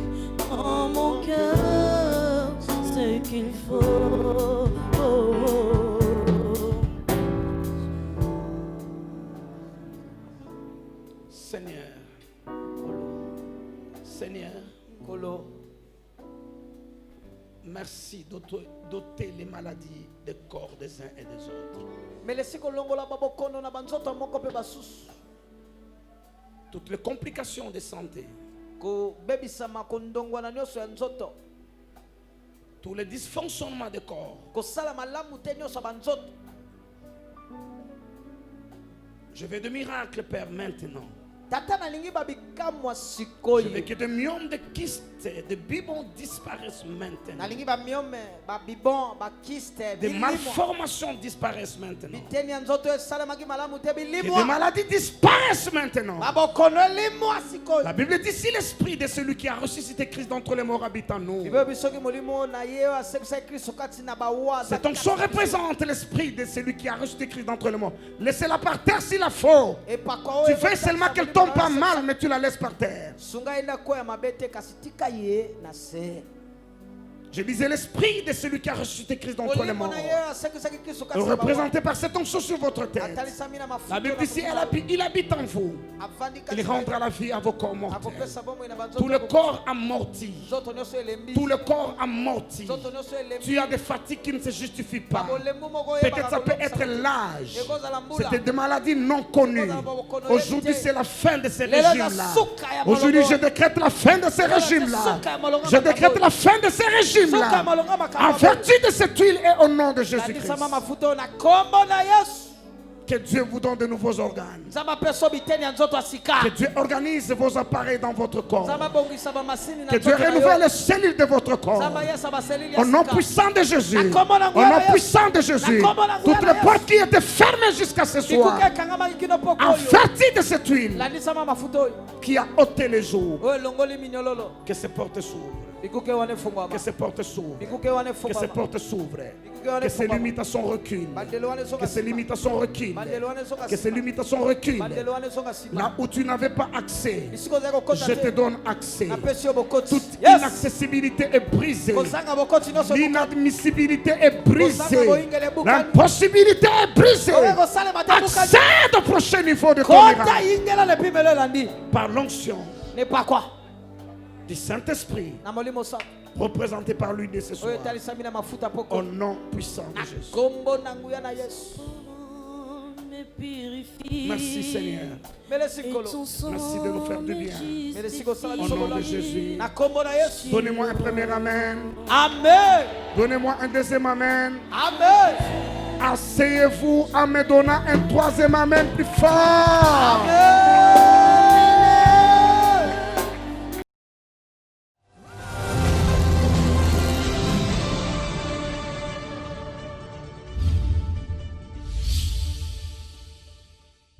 en mon cœur ce qu'il faut. Seigneur, merci d'ôter les maladies des corps des uns et des autres. Toutes les complications de santé, tous les dysfonctionnements des corps, je veux de miracles, Père, maintenant. Je veux que des myomes, des kystes, des bibons disparaissent maintenant. Des malformations disparaissent maintenant. Que des maladies disparaissent maintenant. La Bible dit si l'esprit de celui qui a ressuscité Christ d'entre les morts habite en nous. Cette onction représente l'esprit de celui qui a ressuscité Christ d'entre les morts. Laissez-la par terre s'il la faut. Tu fais seulement qu'elle tombe pas mal, mais tu la laisses par terre. Je disais l'esprit de celui qui a ressuscité Christ d'entre les morts, représenté par cette onction sur votre tête. La Bible dit si il habite en vous, il rendra la vie à vos corps mortels. Tout le corps amorti, tout le corps amorti. Tu as des fatigues qui ne se justifient pas. Peut-être ça peut être l'âge. C'était des maladies non connues. Aujourd'hui c'est la fin de ces régimes-là. Aujourd'hui je décrète la fin de ces régimes-là. Je décrète la fin de ces régimes. En vertu de cette huile et au nom de Jésus-Christ. Que Dieu vous donne de nouveaux organes. Que Dieu organise vos appareils dans votre corps. Que Dieu renouvelle les cellules de votre corps. Au nom puissant de Jésus. Au nom puissant de Jésus. Toutes les portes qui étaient fermées jusqu'à ce soir. En vertu de cette huile qui a ôté les jours. Que ces portes s'ouvrent. Que ces portes s'ouvrent. Que ces portes s'ouvrent. Que ces limitations reculent. Que ces limitations reculent. Que ces limitations reculent. Là où tu n'avais pas accès, je te donne accès. Toute inaccessibilité est brisée. L'inadmissibilité est brisée. L'impossibilité est brisée. Accède au prochain niveau de ton miracle. Par l'onction du Saint-Esprit, représenté par lui de ce soir, au nom puissant de Jésus. Merci Seigneur. Merci de nous faire du bien. Au nom de Jésus. Donnez-moi un premier amen. Amen. Donnez-moi un deuxième amen. Amen. Asseyez-vous en me donnant un troisième amen plus fort. Amen.